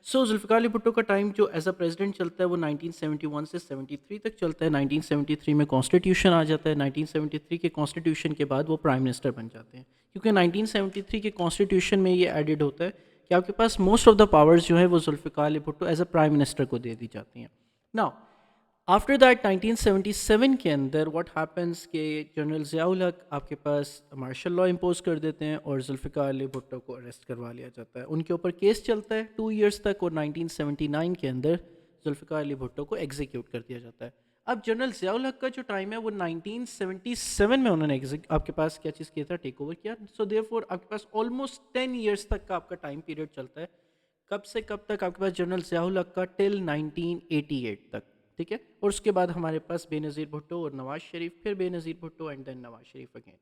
सो जुल्फ़िकार अली भुट्टो का टाइम जो as a president चलता है वो 1971 से 73 तक चलता है। 1973 में कॉन्स्टिट्यूशन आ जाता है। 1973 के कॉन्स्टिट्यूशन के बाद वो प्राइम मिनिस्टर बन जाते हैं, क्योंकि 1973 के कॉन्स्टिट्यूशन में ये एडिड होता है कि आपके पास मोस्ट ऑफ द पावर्स जो है वो Zulfikar Ali Bhutto as a prime minister को दे दी जाती हैं। नाउ आफ्टर दैट 1977 के अंदर व्हाट हैपेंस के जनरल ज़ियाउल हक आपके पास मार्शल लॉ इम्पोज कर देते हैं और जुल्फ़िकार अली भुट्टो को अरेस्ट करवा लिया जाता है। उनके ऊपर केस चलता है 2 इयर्स तक और 1979 के अंदर जुल्फ़िकार अली भुट्टो को एग्जीक्यूट कर दिया जाता है। अब जनरल ज़ियाउल हक का जो टाइम है वो 1977 में उन्होंने आपके पास क्या चीज़ किया था, टेक ओवर किया। सो देयरफॉर आपके पास ऑलमोस्ट 10 इयर्स तक का आपका टाइम पीरियड चलता है। कब से कब तक आपके पास जनरल ज़ियाउल हक का, टिल 1988 तक। ठीक है, और उसके बाद हमारे पास बेनज़ीर भुट्टो और नवाज शरीफ, फिर Benazir Bhutto and then Nawaz Sharif again.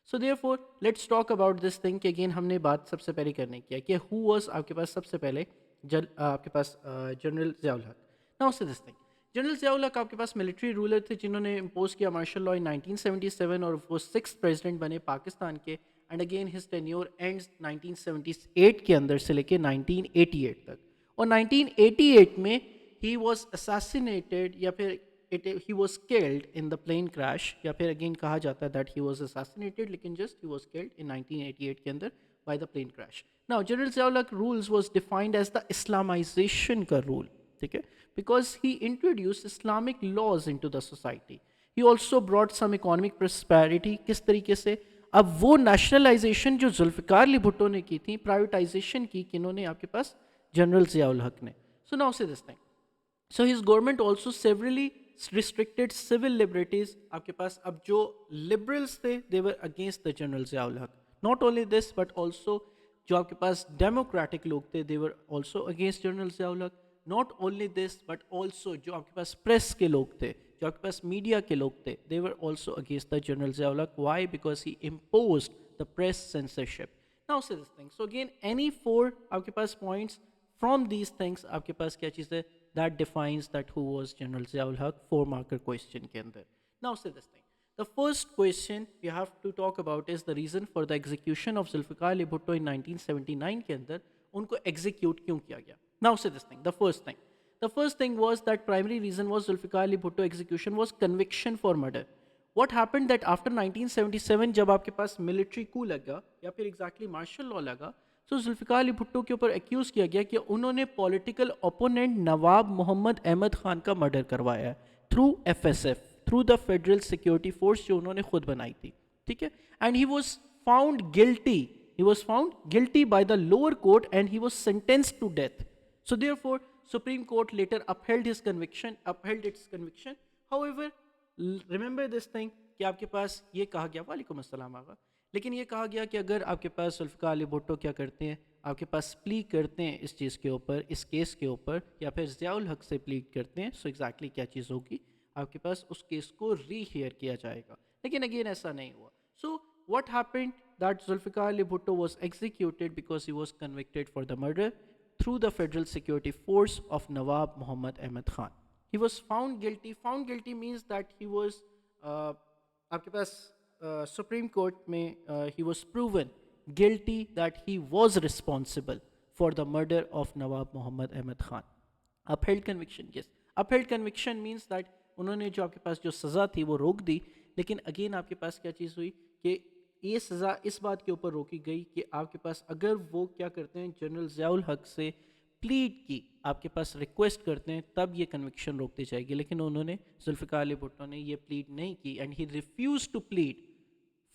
So therefore let's talk about this thing कि अगेन हमने बात सबसे पहले करने की है कि हु वाज आपके पास सबसे पहले आपके पास जनरल ज़ियाउल हक। नाउ से दिस थिंग, जनरल ज़ियाउल हक आपके पास मिलिट्री रूलर थे जिन्होंने इम्पोज किया मार्शल लॉ इन 1977 और वो 6th प्रेसिडेंट बने पाकिस्तान के। And again his tenure ends 1978 के अंदर से लेके 1988 तक। और 1988 में he was assassinated या फिर he was killed in the plane crash, या फिर अगेन कहा जाता है that he was assassinated लेकिन just he was killed in 1988 के अंदर by the plane crash. Now General Ziaul rules was defined as the Islamization का rule, ठीक है, because he introduced Islamic laws into the society. He also brought some economic prosperity. किस तरीके से, अब वो नेशनलाइजेशन जो जुल्फ़िकार अली भुट्टो ने की थी, प्राइवेटाइजेशन की किन्होंने, आपके पास जनरल ज़ियाउल हक ने। सो नाउ से this thing, so his government also severely restricted civil liberties. आपके पास अब जो लिबरल्स थे they were against the general Ziaul Haq. Not only this but also जो आपके पास डेमोक्रेटिक लोग थे they were also against general Ziaul Haq. Not only this but also जो आपके पास प्रेस के लोग थे, जो आपके पास मीडिया के लोग थे, they were also against the general Ziaul Haq. Why? Because he impose the press censorship. Now से this thing, so again any four आपके पास पॉइंट्स from these things आपके पास क्या चीज़ है, that defines that who was General Ziaul Haq, 4 marker question के अंदर। Now say this thing, the first question we have to talk about is the reason for the execution of Zulfikar Ali Bhutto in 1979 के अंदर उनको execute क्यों किया गया। Now say this thing, the first thing was that primary reason was Zulfikar Ali Bhutto execution was conviction for murder. What happened that after 1977 जब आपके पास military कू लगा या फिर एग्जैक्टली मार्शल लॉ लगा, तो जुल्फ़िकार अली भुट्टो के ऊपर एक्यूज़ किया गया कि उन्होंने पॉलिटिकल ओपोनेंट नवाब मोहम्मद अहमद खान का मर्डर करवाया है through FSF, through the federal security force जो उन्होंने खुद बनाई थी। ठीक है, and he was found guilty, he was found guilty by the lower court and he was sentenced to death. So therefore Supreme Court later upheld its conviction. However, remember this thing कि आपके पास ये कहा गया, वालेकुम अस्सलाम आगा, लेकिन ये कहा गया कि अगर आपके पास जुल्फ़िकार अली भुट्टो क्या करते हैं, आपके पास प्ली करते हैं इस चीज़ के ऊपर, इस केस के ऊपर, या फिर ज़ियाउल हक से प्लीड करते हैं, सो एग्जैक्टली क्या चीज़ होगी, आपके पास उस केस को रीहियर किया जाएगा। लेकिन अगेन ऐसा नहीं हुआ। So what happened that Zulfikar Ali Bhutto was executed because he was convicted for the murder through the federal security force of Nawab Mohammad Ahmad Khan. He was found guilty. Found guilty means that he was आपके पास supreme court में he was proven guilty that he was responsible for the murder of Nawab Mohammad Ahmad Khan. Upheld conviction, yes, upheld conviction means that उन्होंने जो आपके पास जो सज़ा थी वो रोक दी। लेकिन अगेन आपके पास क्या चीज़ हुई कि ये सज़ा इस बात के ऊपर रोकी गई कि आपके पास अगर वो क्या करते हैं, जनरल ज़ियाउल हक से प्लीड की, आपके पास रिक्वेस्ट करते हैं, तब ये कन्विक्शन रोक दी जाएगी। लेकिन उन्होंने, जुल्फ़िकार अली भुट्टो ने ये प्लीड नहीं की and he refuse to plead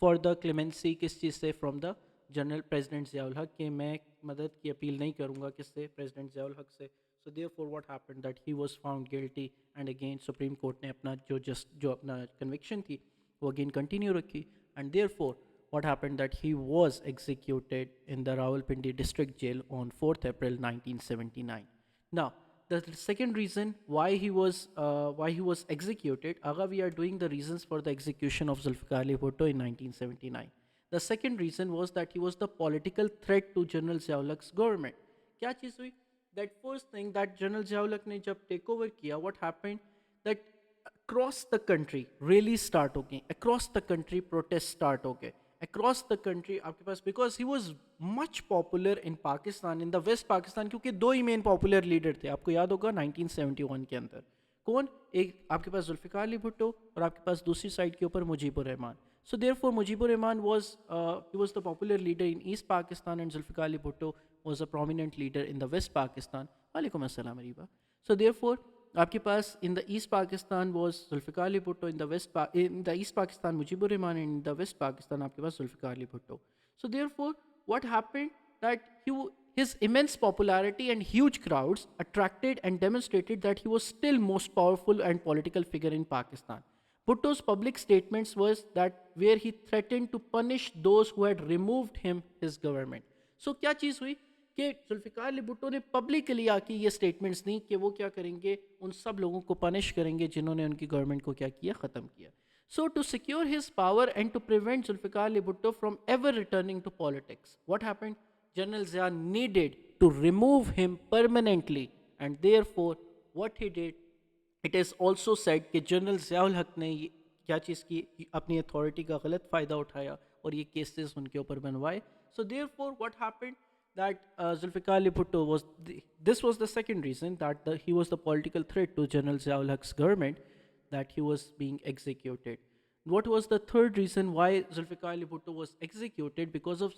for the clemency, किस चीज़ से, from the general president Ziaul Haq, कि मैं मदद की अपील नहीं करूँगा किससे, प्रेसिडेंट ज़ियाउल हक से। सो therefore what happened that he was found guilty and again supreme court ने अपना जो अपना कन्विक्शन थी वो अगेन कंटिन्यू रखी and therefore what happened that he was executed in the Rawalpindi district jail on 4th April 1979. Now, the second reason why he was executed, aga we are doing the reasons for the execution of Zulfikar Ali Bhutto in 1979. The second reason was that he was the political threat to General Ziaul Haq's government. क्या चीज़ हुई? That first thing that General Ziaul Haq ने जब take over किया, what happened that across the country rally start हो गई, across the country protest start हो गए, across the country आपके पास, because he was much popular in Pakistan, in the West Pakistan, क्योंकि दो ही मेन पॉपुलर लीडर थे, आपको याद होगा 1971 के अंदर। कौन? एक आपके पास जुल्फ़िकार अली भुट्टो और आपके पास दूसरी साइड के ऊपर Mujibur Rahman. So therefore Mujibur Rahman was the popular leader in East Pakistan and Zulfikar Ali Bhutto was a prominent leader in the West Pakistan. वालेकुम अस्सलाम अरीबा। So therefore आपके पास in the East Pakistan was Zulfikar Ali Bhutto, in the East Pakistan Mujibur Rahman, and in the West Pakistan आपके पास Zulfikar Ali Bhutto. So therefore what happened that his immense popularity and huge crowds attracted and demonstrated that he was still most powerful and political figure in Pakistan. Bhutto's public statements was that where he threatened to punish those who had removed him his government. So क्या चीज़ हुई कि जुल्फ़िकार अली भुट्टो ने publicly आके ये statements दी कि वो क्या करेंगे, उन सब लोगों को पनिश करेंगे जिन्होंने उनकी गवर्नमेंट को क्या किया, ख़त्म किया. So to secure his power and to prevent Zulfikar Ali Bhutto from ever returning to politics, what happened? General Zia needed to remove him permanently, and therefore what he did, it is also said कि general Ziaul Haq ने क्या चीज़ की, अपनी authority का गलत फ़ायदा उठाया और ये केसेस उनके ऊपर बनवाए. So therefore what happened that Zulfikar Ali Bhutto this was the second reason that he was the political threat to General Ziaul Haq's government, that he was being executed. What was the third reason why Zulfikar Ali Bhutto was executed? Because of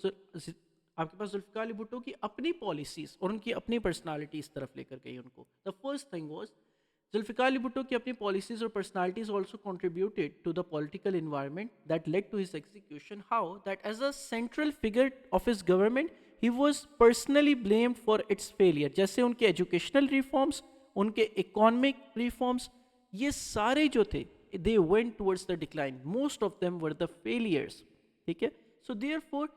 आपके पास जुल्फ़िकार अली भुट्टो की अपनी policies और उनकी अपनी personality इस तरफ लेकर गई उनको. The first thing was Zulfikar Ali Bhutto की अपनी पॉलिसीज़ और personalities also contributed to the political environment that led to his execution. How? That as a central figure of his government he was personally blamed for its failure. जैसे उनके educational reforms, उनके economic reforms, ये सारे जो थे they went towards the decline. Most of them were the failures. ठीक है? So therefore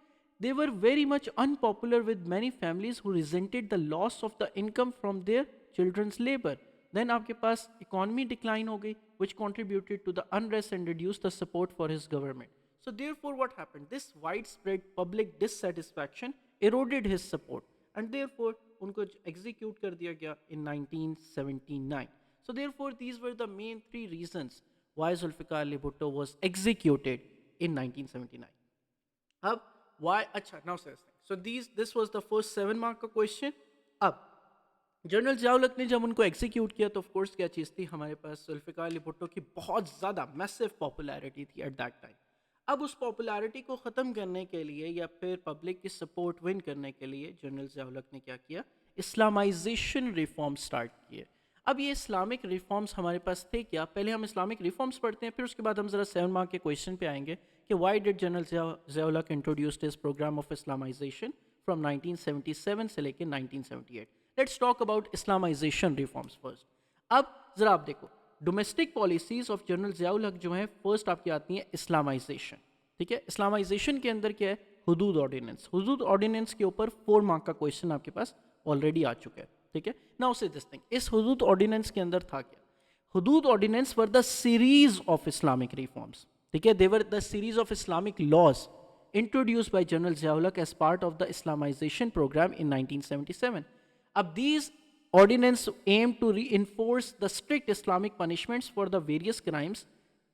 they were very much unpopular with many families who resented the loss of the income from their children's labor. Then आपके पास economy decline हो गई, which contributed to the unrest and reduced the support for his government. So therefore what happened? This widespread public dissatisfaction eroded his support, and therefore उनको execute कर दिया गया in 1979. So therefore these were the main three reasons why Zulfikar Ali Bhutto was executed in 1979. अब why? अच्छा, now says thing. So this was the first 7 mark का question. अब general Ziaul Haq ने जब उनको एग्जीक्यूट किया तो ऑफ कोर्स क्या चीज़ थी, हमारे पास जुल्फ़िकार अली भुट्टो की बहुत ज़्यादा मैसिव पॉपुलैरिटी थी एट दैट टाइम. अब उस पॉपुलैरिटी को ख़त्म करने के लिए या फिर पब्लिक की सपोर्ट विन करने के लिए जनरल ज़ियाउल हक ने क्या किया, इस्लामाइजेशन रिफॉर्म स्टार्ट किए. अब ये इस्लामिक रिफॉर्म्स हमारे पास थे क्या, पहले हम इस्लामिक रिफॉर्म्स पढ़ते हैं, फिर उसके बाद हम ज़रा 7 मार्क के क्वेश्चन पे आएंगे कि why did general Ziaul Haq introduced his programme of Islamisation from 1977 से लेकर 1978. Let's talk about Islamisation reforms first. अब ज़रा आप देखो, domestic policies of general Ziaul Haq जो है फर्स्ट आपकी आती हैं इस्लामाइजेशन. ठीक है? इस्लामाइजेशन के अंदर क्या है, हुदूद ऑर्डिनेंस. हुदूद ऑर्डिनेंस के ऊपर 4 मार्क का क्वेश्चन आपके पास ऑलरेडी आ चुका है. ठीक है? नाउ से दिस थिंग, इस हुदूद ऑर्डिनेंस के अंदर था क्या, Hudood ordinance were the series of Islamic reforms. ठीक है? They were the series of Islamic laws introduced by General Ziaul Haq as part of the Islamization program in 1977. Ab these ordinance aim to reinforce the strict Islamic punishments for the various crimes.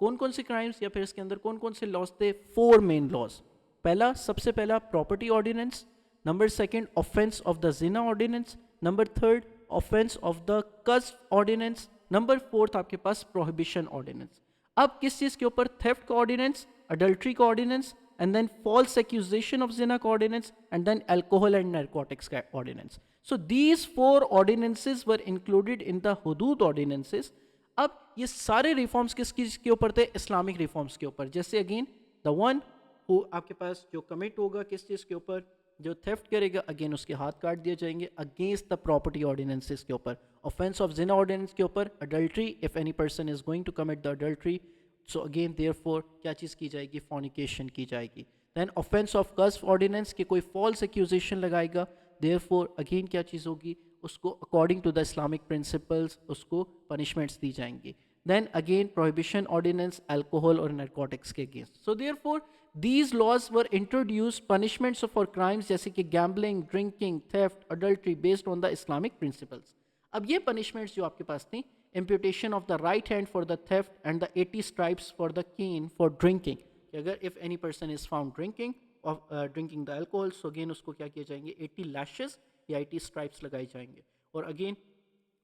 कौन कौन से crimes या फिर इसके अंदर कौन कौन से लॉज थे? 4 मेन लॉज. पहला, सबसे पहला property ordinance. Number second, offence of the Zina ordinance. Number third, offence of the Qazf ordinance. Number fourth आपके पास प्रोहिबिशन ऑर्डिनेंस. अब किस चीज़ के ऊपर? थेफ्ट का ऑर्डिनेंस, अडल्ट्री का ordinance, and then false accusation of zina ordinance, and then alcohol and narcotics ordinance. So these 4 ordinances were included in the hudud ordinances. अब ये सारे रिफॉर्म्स किस चीज़ के ऊपर थे? इस्लामिक रिफॉर्म्स के ऊपर. जैसे अगेन द वन हु आपके पास जो कमिट होगा किस चीज़ के ऊपर, जो थेफ्ट करेगा, अगेन उसके हाथ काट दिए जाएंगे अगेंस्ट द प्रॉपर्टी ऑर्डिनेंसेस के ऊपर. ऑफेंस ऑफ जिना ऑर्डिनेंस के ऊपर adultery, if any person is going to commit the adultery, so again therefore क्या चीज़ की जाएगी? फॉर्निकेशन की जाएगी. देन ऑफेंस ऑफ कज़्फ ऑर्डिनेंस के कोई फॉल्स एक्यूजेशन लगाएगा, देयरफॉर अगेन क्या चीज़ होगी? उसको according to the Islamic principles उसको पनिशमेंट्स दी जाएंगी. Then again prohibition ordinance alcohol और नारकोटिक्स के against. So therefore these laws were introduced punishments for crimes जैसे कि gambling, drinking, theft, adultery based on the Islamic principles. अब ये punishments जो आपके पास थी, imputation of the right hand for the theft and the 80 stripes for the cane for drinking. कि अगर if any person is found drinking the alcohol, so again उसको क्या किए जाएंगे, 80 लैशेस या 80 स्ट्राइप्स लगाए जाएंगे। और अगेन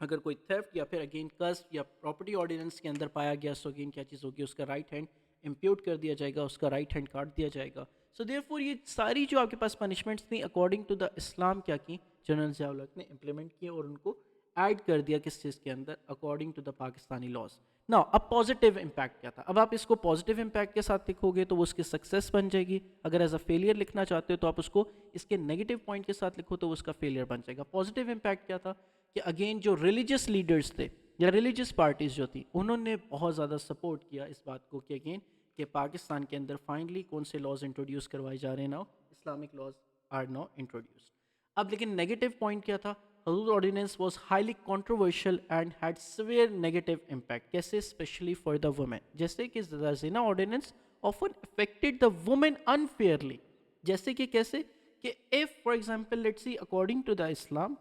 अगर कोई थेफ्ट या फिर अगेन कस्ट या प्रॉपर्टी ऑर्डिनेंस के अंदर पाया गया, सो अगेन क्या चीज़ होगी, उसका राइट हैंड इम्प्यूट कर दिया जाएगा, उसका राइट हैंड काट दिया जाएगा। सो देयरफॉर ये सारी जो आपके पास पनिशमेंट्स थी अकॉर्डिंग टू द इस्लाम क्या की, जनरल ज़िया-उल-हक ने इम्प्लीमेंट किए और उनको ऐड कर दिया किस चीज़ के अंदर, according to the Pakistani laws. Now अब पॉजिटिव इम्पैक्ट क्या था, अब आप इसको पॉजिटिव इम्पैक्ट के साथ लिखोगे तो वो उसकी सक्सेस बन जाएगी। अगर एज अ फेलियर लिखना चाहते हो तो आप उसको इसके नेगेटिव पॉइंट के साथ लिखो तो वो उसका फेलियर बन जाएगा। पॉजिटिव इम्पैक्ट क्या था कि अगेन जो रिलीजियस लीडर्स थे या रिलीजियस पार्टीज जो थी, उन्होंने बहुत ज़्यादा सपोर्ट किया इस बात को कि अगेन कि पाकिस्तान के अंदर फाइनली कौन से लॉज इंट्रोड्यूस करवाए जा रहे हैं, now Islamic laws are now introduced. अब लेकिन नेगेटिव पॉइंट क्या था, Hudood ordinance was highly controversial and had severe negative impact. कैसे, स्पेशली फॉर द वुमेन, जैसे कि the Zina ordinance often affected the women unfairly. जैसे कि कैसे कि if for example let's see according to the Islam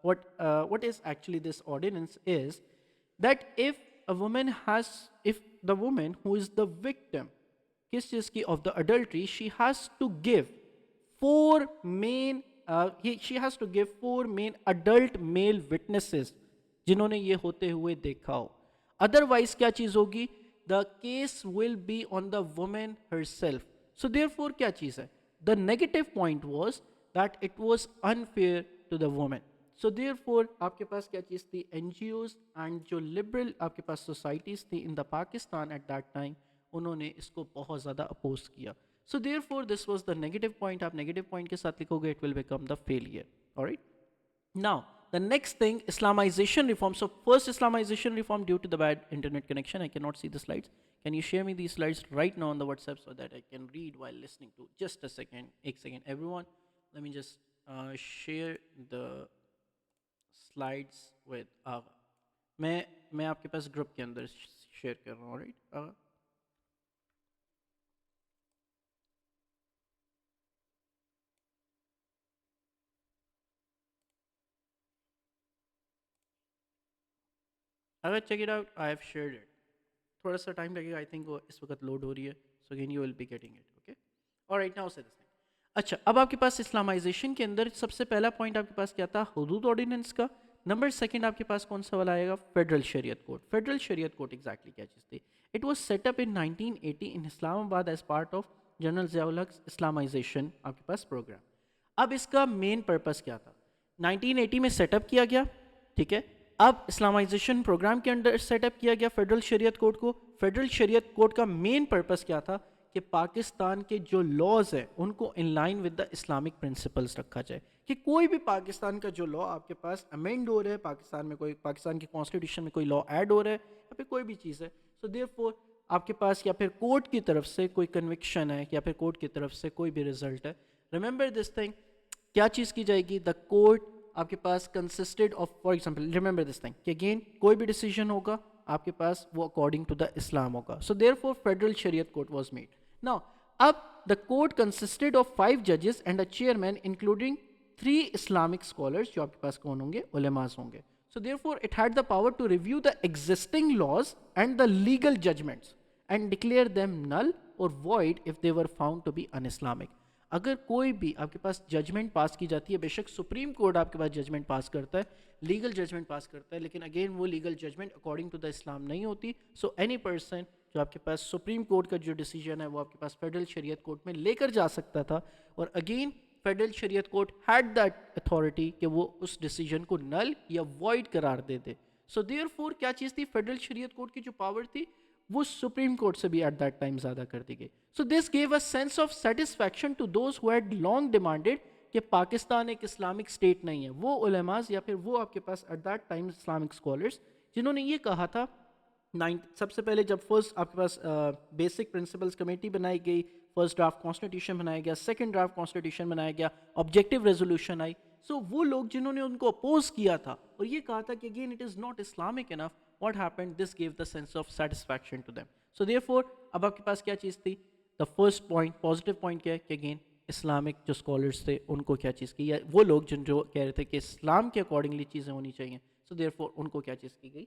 what is actually this ordinance is that if the woman who is the victim किस चीज की of the adultery, she has to give four main adult male witnesses जिन्होंने ये होते हुए देखा हो। Otherwise क्या चीज होगी, the case will be on the women herself। So therefore क्या चीज है, the negative point was that it was unfair to the women. So therefore आपके पास क्या चीज थी, एनजीओज एंड जो लिबरल आपके पास सोसाइटीज थी in the Pakistan eight that time, उन्होंने इसको बहुत ज़्यादा अपोज किया। सो therefore this was the negative point. आप नेगेटिव पॉइंट के साथ लिखोगे it will become the failure. Alright, now the next thing, Islamization reform. So first Islamization reform, due to the bad internet connection I cannot see the slides. Can you share me these slides right now on the WhatsApp so that I can read while listening to? Just a second, एक second everyone, let me just share the slides with Agha. मैं आपके पास group के अंदर share कर रहा हूँ। Right Agha, अगर check it out, I have shared it. थोड़ा सा टाइम लगेगा, आई थिंक वो इस वक्त लोड हो रही है, so again you will be getting it. Okay, alright, now से दिस थिंग। अच्छा, अब आपके पास इस्लामाइजेशन के अंदर सबसे पहला पॉइंट आपके पास क्या था, हुदूद ऑर्डिनेंस का। नंबर सेकंड आपके पास कौन सा वाला आएगा, federal Shariat code. Federal Shariat code exactly क्या चीज़ थी, it was set up in 1980 in Islamabad as part of general Zia-ul-Haq Islamisation आपके पास प्रोग्राम। अब इसका मेन पर्पस क्या था, 1980 में सेटअप किया गया, ठीक है। अब इस्लामाइजेशन प्रोग्राम के अंडर सेटअप किया गया फेडरल शरीयत कोड को। फेडरल शरीयत कोड का मेन पर्पस क्या था कि पाकिस्तान के जो लॉज हैं उनको in line with the Islamic principles रखा जाए, कि कोई भी पाकिस्तान का जो लॉ आपके पास अमेंड हो रहा है, पाकिस्तान में कोई पाकिस्तान की कॉन्स्टिट्यूशन में कोई लॉ ऐड हो रहा है या फिर कोई भी चीज़ है, सो देयरफॉर आपके पास या फिर कोर्ट की तरफ से कोई कन्विक्शन है या फिर कोर्ट की तरफ से कोई भी रिजल्ट है, रिमेंबर दिस थिंग, क्या चीज़ की जाएगी, द कोर्ट आपके पास consisted of, for example remember this thing कि अगेन कोई भी डिसीजन होगा आपके पास वो अकॉर्डिंग टू द इस्लाम होगा। So therefore federal Shariat court was made. Now अब द कोर्ट कंसिस्टेड ऑफ 5 जजेस and a chairman including 3 Islamic scholars, जो आपके पास कौन होंगे, उलेमास होंगे। So therefore it had the power to review the existing laws and the legal judgements and declare them null और void if they were found to be un-Islamic. अगर कोई भी आपके पास जजमेंट पास की जाती है, बेशक सुप्रीम कोर्ट आपके पास जजमेंट पास करता है, लीगल जजमेंट पास करता है, लेकिन अगेन वो legal judgement according to the Islam नहीं होती। सो एनी पर्सन जो आपके पास सुप्रीम कोर्ट का जो डिसीजन है वो आपके पास फेडरल शरीयत कोर्ट में लेकर जा सकता था, और again federal Shariat court had that authority कि वो उस डिसीजन को नल या वॉइड करार दे दे। सो देयरफॉर क्या चीज़ थी, फेडरल शरीयत कोर्ट की जो पावर थी वो सुप्रीम कोर्ट से भी एट दैट टाइम ज़्यादा कर दी गई। So this gave a sense of satisfaction to those who had long demanded कि पाकिस्तान एक इस्लामिक स्टेट नहीं है। वो उलेमास या फिर वो आपके पास at that time Islamic scholars जिन्होंने ये कहा था, सबसे पहले जब फर्स्ट आपके पास बेसिक प्रिंसिपल्स कमेटी बनाई गई, फर्स्ट ड्राफ्ट कॉन्स्टिट्यूशन बनाया गया, सेकंड ड्राफ्ट कॉन्स्टिट्यूशन बनाया गया, ऑब्जेक्टिव रेजोल्यूशन आई, सो वो लोग जिन्होंने उनको अपोज किया था और ये कहा था कि again it is not Islamic enough, what happened, this gave the sense of satisfaction to them. So therefore अब आपके पास क्या चीज़ थी, the first point positive point क्या है कि अगेन इस्लामिक जो स्कॉलर्स थे उनको क्या चीज़ की, या वो लोग जो कह रहे थे कि इस्लाम के अकॉर्डिंगली चीज़ें होनी चाहिए, सो देयरफॉर उनको क्या चीज़ की गई,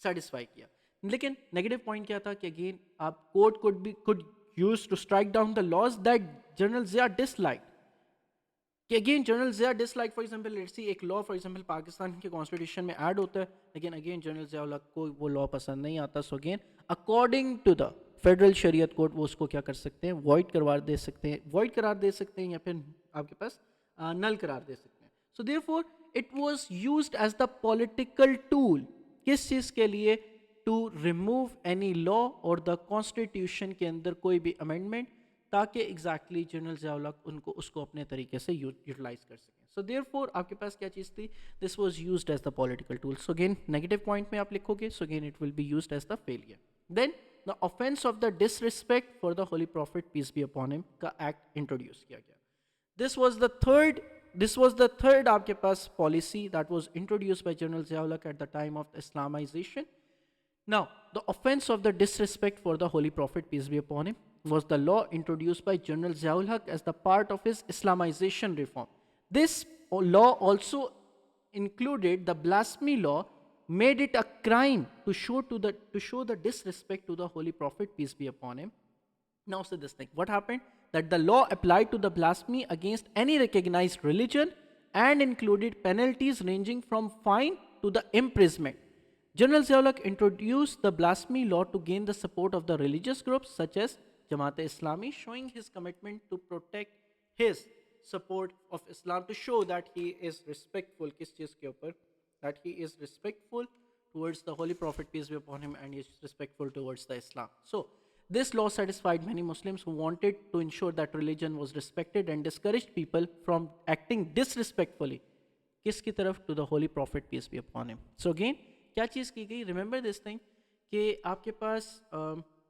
सेटिस्फाई किया। लेकिन नेगेटिव पॉइंट क्या था कि अगेन आप court could used to strike down the laws that General Zia disliked. कि again general Zia dislike for example let's see एक लॉ फॉर एग्जांपल पाकिस्तान के कॉन्स्टिट्यूशन में ऐड होता है, लेकिन अगेन जनरल ज़िया को वो लॉ पसंद नहीं आता, so again according to the federal Shariat code वो उसको क्या कर सकते हैं, वॉइड करार दे सकते हैं, वॉइड करार दे सकते हैं, या फिर आपके पास नल करार दे सकते हैं. So therefore it was used as the political tool, किस चीज़ के लिए, टू रिमूव एनी लॉ और द कॉन्स्टिट्यूशन के अंदर कोई भी अमेंडमेंट, ताकि एग्जैक्टली जनरल ज़िया उनको उसको अपने तरीके से यूटिलाइज कर सकें. सो देयरफॉर आपके पास क्या चीज़ थी, this was used as the political tool. So again negative point में आप लिखोगे, so again it will be used as the failure. Then the offence of the disrespect for the holy prophet peace be upon him का act introduce किया गया. This was the third आपके पास policy that was introduced by General Zia-ul-Haq at the time of Islamization. Now, the offense of the disrespect for the Holy Prophet, peace be upon him, was the law introduced by General Zia-ul-Haq as the part of his Islamization reform. This law also included the blasphemy law, made it a crime to show the disrespect to the Holy Prophet, peace be upon him. Now say this thing, what happened? That the law applied to the blasphemy against any recognized religion and included penalties ranging from fine to the imprisonment. General Zia-ul-Haq introduced the blasphemy law to gain the support of the religious groups such as Jamaat-e-Islami, showing his commitment to protect his support of Islam, to show that he is respectful, kis cheez ke upar, that he is respectful towards the Holy Prophet, peace be upon him, and he is respectful towards the Islam. So this law satisfied many Muslims who wanted to ensure that religion was respected and discouraged people from acting disrespectfully. किसकी तरफ? To the Holy Prophet, peace be upon him. So again, क्या चीज़ की गई? Remember this thing कि आपके पास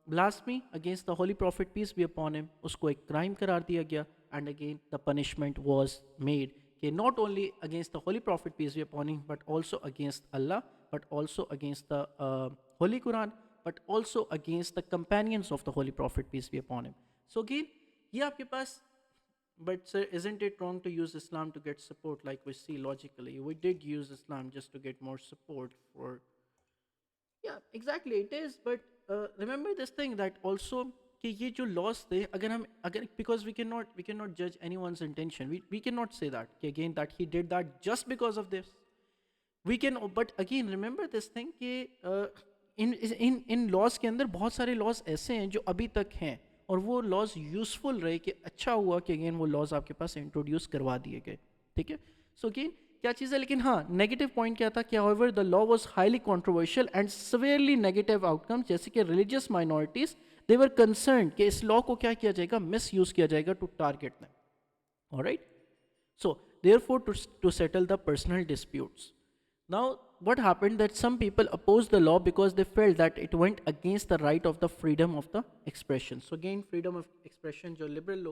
blasphemy against the Holy Prophet, peace be upon him, उसको एक crime करार दिया गया, and again the punishment was made कि not only against the Holy Prophet, peace be upon him, but also against Allah, but also against the Holy Quran, but also against the companions of the Holy Prophet, peace be upon him. So again, ये आपके पास, but sir, isn't it wrong to use Islam to get support? Like we see logically, we did use Islam just to get more support for. Yeah, exactly, it is. But remember this thing that also कि ये जो laws थे, अगर because we cannot judge anyone's intention. We cannot say that कि again that he did that just because of this. We can, but again remember this thing कि in laws के अंदर बहुत सारे लॉज ऐसे हैं जो अभी तक हैं, और वो लॉज यूज़फुल रहे कि अच्छा हुआ कि अगेन वो लॉज आपके पास इंट्रोड्यूस करवा दिए गए. ठीक है. सो अगेन क्या चीज़ है, लेकिन हाँ नेगेटिव पॉइंट क्या था कि however the law was highly controversial and severely negative outcome, जैसे कि रिलीजियस माइनॉरिटीज दे वर कंसर्न कि इस लॉ को क्या किया जाएगा, मिस यूज़ किया जाएगा to target them. Alright. So therefore to settle the personal disputes. Now, what happened that some people opposed the law because they felt that it went against the right of the freedom of the expression. So again, freedom of expression, जो liberal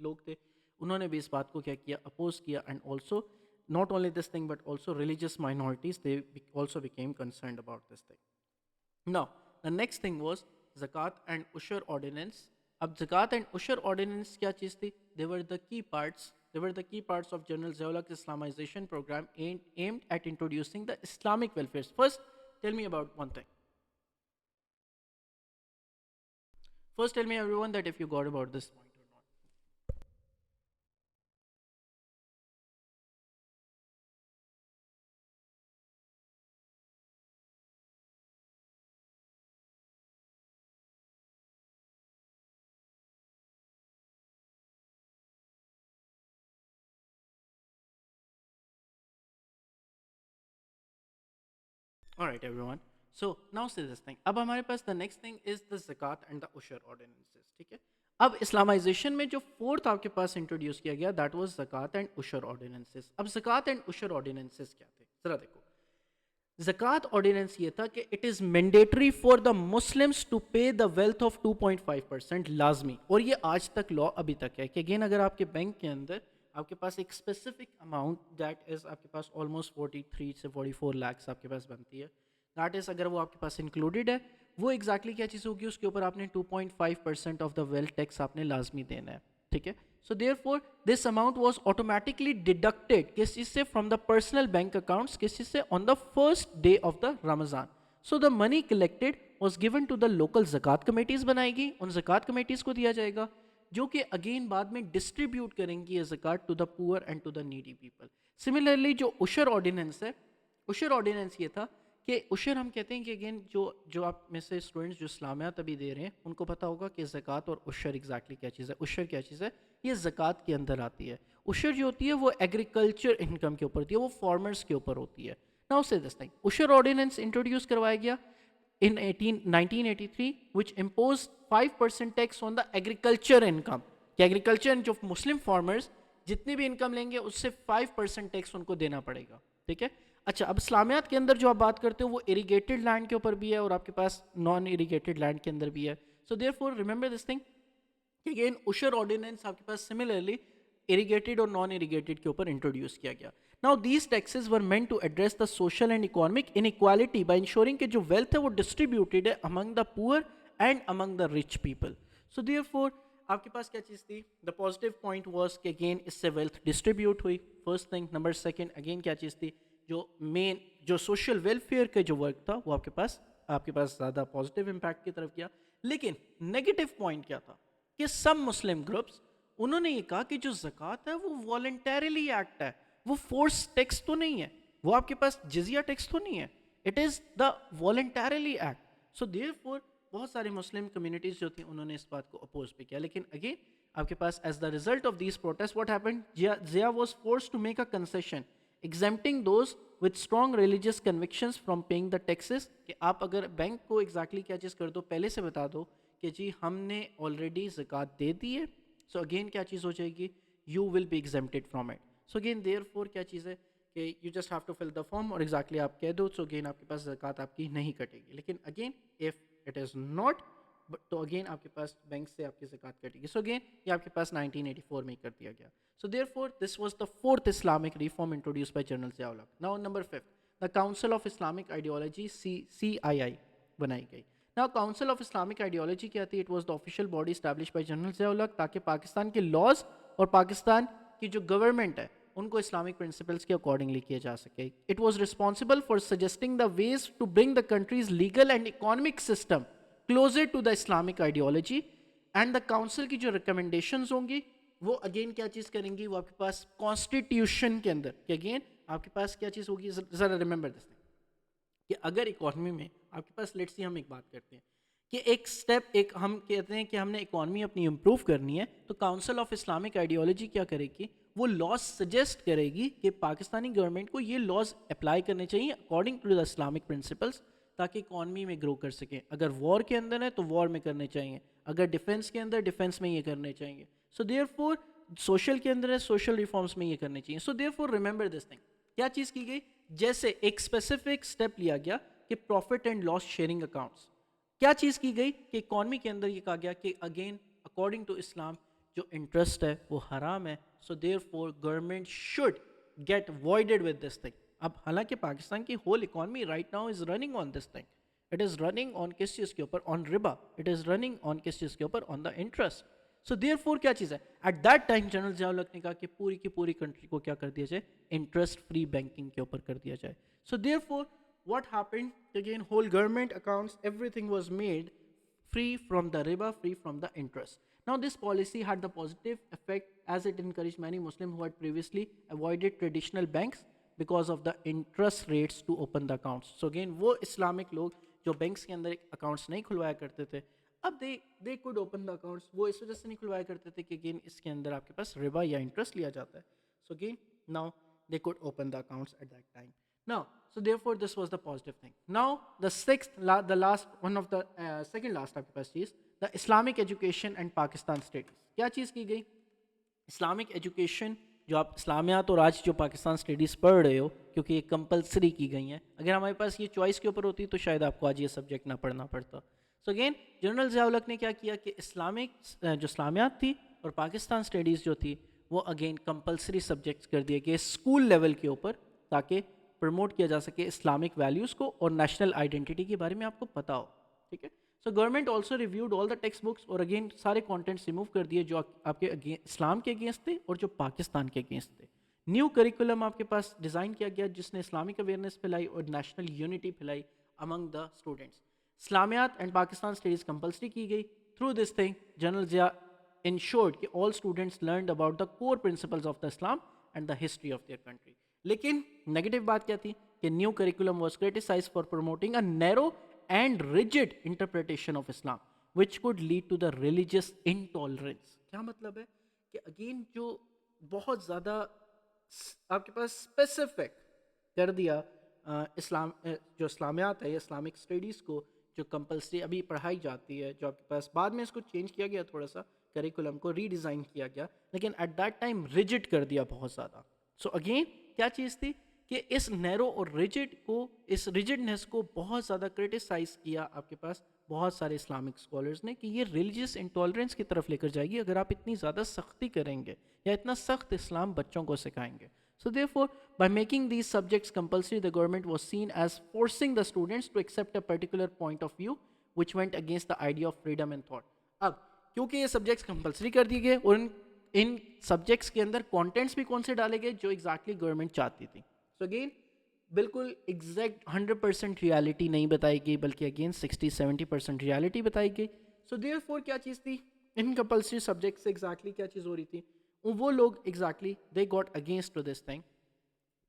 लोग थे, उन्होंने भी इस बात को क्या किया, oppose किया, and also not only this thing but also religious minorities, they also became concerned about this thing. Now, the next thing was zakat and ushur ordinance. अब zakat and ushur ordinance क्या चीज़ थी? They were the key parts of General Zia-ul-Haq's Islamization program aimed at introducing the Islamic welfare. First, tell me about one thing. First, tell me everyone that if you got about this point or not. All right, everyone. So now say this thing. अब हमारे पास the next thing is the zakat and the ushur ordinances. ठीक है. अब Islamisation में जो fourth आपके पास introduce किया गया, that was zakat and ushur ordinances. अब zakat and ushur ordinances क्या थे, जरा देखो. zakat ordinance ये था कि it is mandatory for the Muslims to pay the wealth of 2.5% लाजमी, और ये आज तक लॉ अभी तक है कि अगेन अगर आपके बैंक के अंदर आपके पास एक स्पेसिफिक अमाउंट दैट इज़ आपके पास ऑलमोस्ट 43 से 44 लाख आपके पास बनती है, दैट इज़ अगर वो आपके पास इंक्लूडेड है, वो एग्जैक्टली क्या चीज़ होगी, उसके ऊपर आपने 2.5% ऑफ द वेल्थ टैक्स आपने लाजमी देना है. ठीक है. So therefore this amount was automatically deducted किस चीज़ से, from the personal bank accounts, किस चीज़ से, on the first day of the Ramzan. So the money collected was given to the local zakat committees बनाई गई, उन ज़कात कमेटीज़ को दिया जाएगा जो कि अगेन बाद में डिस्ट्रीब्यूट करेंगी ये zakat to the poor and to the needy people. Similarly जो उशर ऑर्डिनेंस है, उशर ऑर्डिनेंस ये था कि उशर हम कहते हैं कि अगेन जो जो आप में से स्टूडेंट्स जो इस्लामियात अभी दे रहे हैं उनको पता होगा कि ज़कात और उशर एग्जैक्टली क्या चीज़ है। उशर क्या चीज़ है, ये ज़कात के अंदर आती है। उशर जो होती है वो एग्रीकल्चर इनकम के ऊपर होती है, वो फार्मर्स के ऊपर होती है। नाउ से दिस थिंग, उशर ऑर्डिनेंस इंट्रोड्यूस करवाया गया in 1983 which imposed 5% tax on the agriculture income, कि एग्रीकल्चर जो मुस्लिम फार्मर्स जितनी भी इनकम लेंगे उससे 5% टैक्स उनको देना पड़ेगा। ठीक है, अच्छा अब इस्लामियात के अंदर जो आप बात करते हो वो इरीगेटेड लैंड के ऊपर भी है और आपके पास नॉन इरीगेटेड लैंड के अंदर भी है। So therefore remember this thing, again Ushr ordinance आपके पास सिमिलरली इरीगेटेड और नॉन इरीगेटेड के ऊपर इंट्रोड्यूस किया गया। Now these taxes were meant to address the social and economic inequality by ensuring कि जो वेल्थ है वो डिस्ट्रीब्यूटेड है among the poor and among the rich people. So therefore आपके पास क्या चीज़ थी, द पॉजिटिव पॉइंट वाज कि अगेन इससे वेल्थ डिस्ट्रीब्यूट हुई, first thing. Number second again क्या चीज़ थी, जो मेन जो सोशल वेलफेयर का जो वर्क था वो आपके पास ज़्यादा पॉजिटिव इम्पैक्ट की तरफ गया। लेकिन नेगेटिव पॉइंट क्या था कि सब मुस्लिम ग्रुप्स उन्होंने ये कहा कि जो ज़कात है वो वॉलंटरीली एक्ट है, वो फोर्स टैक्स तो नहीं है, वो आपके पास जिजिया टैक्स तो नहीं है, it is the voluntarily act. So therefore बहुत सारे मुस्लिम कम्युनिटीज़ जो थी उन्होंने इस बात को अपोज भी किया। लेकिन अगेन आपके पास as the result of these protest what happened, Zia was forced to make a concession exempting those with strong religious convictions from paying the taxes, कि आप अगर बैंक को एग्जैक्टली क्या चीज़ कर दो, पहले से बता दो कि जी हमने ऑलरेडी ज़कात दे दी है, सो अगेन क्या चीज़ हो जाएगी, you will be exempted from it. So again therefore क्या चीज़ है कि you just have to fill the form और एग्जैक्टली आप कह दो, सो अगेन आपके पास ज़कात आपकी नहीं कटेगी। लेकिन again if it is not, तो अगेन आपके पास बैंक से आपकी ज़कात कटेगी। सो अगेन ये आपके पास 1984 में कर दिया गया। So therefore this was the fourth Islamic reform introduced by general Zia ul Haq. Now number fifth, the council of Islamic ideology CII बनाई गई। Now council of Islamic ideology क्या थी, it was the official body established by general Zia ul Haq ताकि पाकिस्तान के laws और पाकिस्तान की जो government है उनको इस्लामिक प्रिंसिपल्स के अकॉर्डिंगली किया जा सके। It was responsible for suggesting the ways to bring the country's legal and economic system closer to the Islamic ideology. And the council की जो रिकमेंडेशंस होंगी वो अगेन क्या चीज़ करेंगी, वो आपके पास कॉन्स्टिट्यूशन के अंदर कि अगेन आपके पास क्या चीज़ होगी, ज़रा रिमेंबर दिस थिंग कि अगर इकोनॉमी में आपके पास लेट्स सी हम एक बात करते हैं कि एक स्टेप एक हम कहते हैं कि हमने इकोनॉमी अपनी इम्प्रूव करनी है, तो काउंसिल ऑफ इस्लामिक आइडियोलॉजी क्या करेगी, वो लॉज सजेस्ट करेगी कि पाकिस्तानी गवर्नमेंट को ये लॉज अप्लाई करने चाहिए according to the Islamic principles ताकि इकॉनमी में ग्रो कर सकें। अगर वॉर के अंदर है तो वॉर में करने चाहिए, अगर डिफेंस के अंदर डिफेंस में ये करने चाहिए। सो देयरफॉर सोशल के अंदर है, सोशल रिफॉर्म्स में ये करने चाहिए। सो देयरफॉर रिमेंबर दिस थिंग, क्या चीज़ की गई, जैसे एक स्पेसिफिक स्टेप लिया गया कि profit and loss sharing accounts, क्या चीज़ की गई कि इकॉनमी के अंदर ये कहा गया कि अगेन अकॉर्डिंग टू इस्लाम जो इंटरेस्ट है वो हराम है। So therefore government should get voided with this thing. अब हालांकि पाकिस्तान की whole economy right now is running on this thing, it is running on किस चीज़ के ऊपर, on riba, it is running on किस चीज़ के ऊपर, on the interest. So therefore क्या चीज़ है, at that time general Zia ul Haq ने कहा कि पूरी की पूरी कंट्री को क्या कर दिया जाए, इंटरेस्ट फ्री बैंकिंग के ऊपर कर दिया जाए। So therefore what happened, again whole government accounts everything was made free from the riba, free from the interest. Now this policy had the positive effect as it encouraged many Muslims who had previously avoided traditional banks because of the interest rates to open the accounts. So again वो Islamic लोग जो banks के अंदर accounts नहीं खुलवाया करते थे, अब they could open the accounts, वो इस वजह से नहीं खुलवाया करते थे कि अगेन इसके अंदर आपके पास रिबा या इंटरेस्ट लिया जाता है। So again now they could open the accounts at that time. Now, so therefore this was the positive thing. Now the sixth, the last one of the second last आपके पास चीज़, the Islamic education and Pakistan studies। क्या चीज़ की गई, Islamic education जो आप इस्लामियात और आज जो पाकिस्तान स्टडीज़ पढ़ रहे हो क्योंकि ये कंपलसरी की गई हैं, अगर हमारे पास ये चॉइस के ऊपर होती तो शायद आपको आज ये सब्जेक्ट ना पढ़ना पड़ता। So again general Zia ul Haq ने क्या किया कि इस्लामिक जो इस्लामियात थी और पाकिस्तान स्टडीज़ जो थी वो अगेन कंपलसरी सब्जेक्ट्स कर दिए गए स्कूल लेवल के ऊपर ताकि प्रमोट किया जा सके इस्लामिक वैल्यूज़ को और नेशनल आइडेंटिटी के बारे में आपको पता हो। ठीक है, so government also reviewed all the text books और अगेन सारे कंटेंट्स रिमूव कर दिए जो आपके इस्लाम के अगेंस्ट थे और जो पाकिस्तान के अगेंस्ट थे। न्यू करिकुलम आपके पास डिज़ाइन किया गया जिसने इस्लामिक अवेयरनेस फैलाई और नेशनल यूनिटी फैलाई among the students. Islamiyat and Pakistan studies compulsory की गई. Through this thing, General Zia ensured कि all students learned about the core principles of the Islam and the history of their country. लेकिन negative बात क्या थी कि new curriculum was criticised for promoting a narrow and rigid interpretation of Islam which could lead to the religious intolerance. क्या मतलब है कि again जो बहुत ज़्यादा आपके पास स्पेसिफिक कर दिया इस्लाम जो इस्लामियात है, इस्लामिक स्टडीज़ को जो कंपलसरी अभी पढ़ाई जाती है, जो आपके पास बाद में इसको चेंज किया गया, थोड़ा सा करिकुलम को रीडिज़ाइन किया गया, लेकिन एट दैट टाइम रिजिड कर दिया बहुत ज़्यादा. सो अगेन क्या चीज़ थी कि इस नैरो और रिजिड को, इस रिजिडनेस को बहुत ज़्यादा क्रिटिसाइज़ किया आपके पास बहुत सारे इस्लामिक स्कॉलर्स ने कि ये रिलीजियस इंटॉलरेंस की तरफ लेकर जाएगी अगर आप इतनी ज़्यादा सख्ती करेंगे या इतना सख्त इस्लाम बच्चों को सिखाएंगे. So therefore, by making these subjects compulsory, the government was seen as forcing the students to accept a particular point of view which went against the idea of freedom and thought. अब क्योंकि ये subjects compulsory कर दिए गए और इन subjects के अंदर contents भी कौन से डाले गए जो एग्जैक्टली गवर्नमेंट चाहती थी. सो अगेन बिल्कुल एग्जैक्ट 100% रियलिटी नहीं बताई गई, बल्कि अगेन 60-70% रियलिटी बताई गई. सो देयरफॉर क्या चीज़ थी इन कंपलसरी सब्जेक्ट से एग्जैक्टली क्या चीज़ हो रही थी, वो लोग exactly they got against to this thing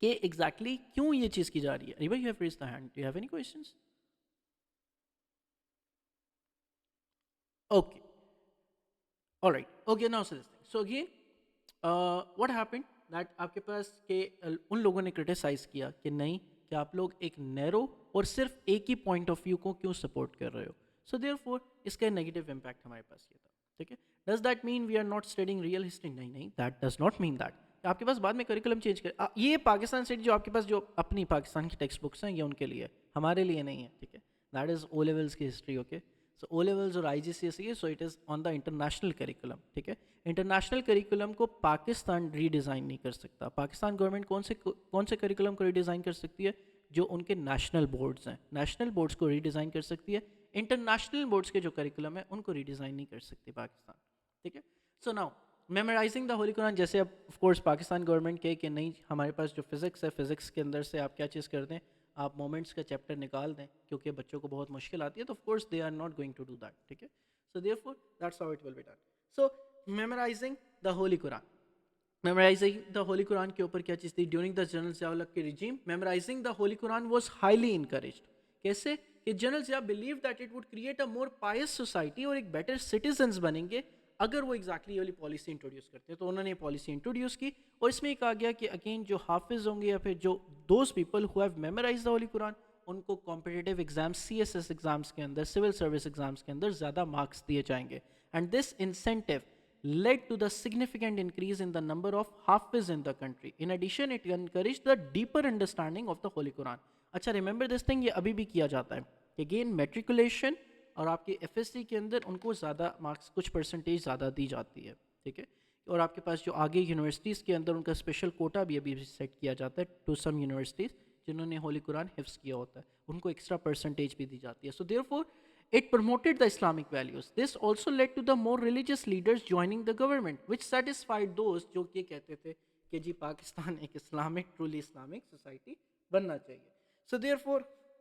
कि एग्जैक्टली क्यों ये चीज़ की जा रही है. Riva, you have raised the hand, do you have any questions? Okay, alright, okay, now so this thing. So again what happened that आपके पास के उन लोगों ने क्रिटिसाइज़ किया कि नहीं कि आप लोग एक नैरो और सिर्फ एक ही पॉइंट ऑफ व्यू को क्यों सपोर्ट कर रहे हो. सो देयरफॉर इसका नेगेटिव इम्पैक्ट हमारे पास ये था. ठीक है, does that mean we are not studying real history? नहीं नहीं, that does not mean that. आपके पास बाद में करिकुलम चेंज कर, ये पाकिस्तान स्टडी जो आपके पास जो अपनी पाकिस्तान की टेक्स्ट बुक्स हैं ये उनके लिए, हमारे लिए नहीं है. ठीक है, दैट इज़ ओ लेवल्स की हिस्ट्री. ओके, सो ओ लेवल्स और IGCSE, so it is on the international curriculum. ठीक है, इंटरनेशनल करिकुलम को पाकिस्तान रीडिज़ाइन नहीं कर सकता. पाकिस्तान गवर्नमेंट कौन से करिकुलम को रीडिज़ाइन कर सकती है? जो उनके नेशनल बोर्ड्स हैं, नेशनल बोर्ड्स को रीडिज़ाइन कर सकती है. इंटरनेशनल बोर्ड्स के जो करिकुलम है उनको रीडिज़ाइन नहीं कर सकती पाकिस्तान. ठीक है, so now memorising the holy Quran, जैसे अब ऑफ कोर्स पाकिस्तान गवर्नमेंट कहे कि नहीं हमारे पास जो फिज़िक्स है, फिज़िक्स के अंदर से आप क्या चीज़ कर दें, आप मोमेंट्स का चैप्टर निकाल दें क्योंकि बच्चों को बहुत मुश्किल आती है, तो of course they are not going to do that. ठीक है, so therefore that's how it will be done. So memorising the holy Quran, memorising the holy Quran के ऊपर क्या चीज़ थी ड्यूरिंग द जनरल ज़िया के regime. Memorising the holy Quran was highly encouraged. कैसे कि general Zia believe that it would create a more pious society और एक बेटर सिटीजन्स बनेंगे अगर वो एग्जैक्टली वाली पॉलिसी इंट्रोड्यूस करते हैं. तो उन्होंने पॉलिसी इंट्रोड्यूस की और इसमें कहा गया कि अगेन जो हाफिज होंगे या फिर जो those people who have memorised the holy Quran, उनको कॉम्पिटिटिव एग्जाम्स, CSS एग्जाम्स के अंदर, सिविल सर्विस एग्जाम्स के अंदर ज़्यादा मार्क्स दिए जाएंगे. And this incentive led to the significant increase in the number of Hafiz in the country. In addition, it encouraged the deeper understanding of the Holy Quran. अच्छा, remember this thing, ये अभी भी किया जाता है. Again, matriculation और आपके FSC के अंदर उनको ज़्यादा मार्क्स, कुछ परसेंटेज ज़्यादा दी जाती है. ठीक है, और आपके पास जो आगे यूनिवर्सिटीज़ के अंदर उनका स्पेशल कोटा भी अभी सेट किया जाता है टू सम यूनिवर्सिटीज़ जिन्होंने होली कुरान हिफ्स किया होता है, उनको एक्स्ट्रा परसेंटेज भी दी जाती है. So therefore it promoted the Islamic values. This also led to the more religious leaders joining the government, which satisfied those जो ये कहते थे कि जी पाकिस्तान एक इस्लामिक, ट्रूली इस्लामिक सोसाइटी बनना चाहिए. So therefore,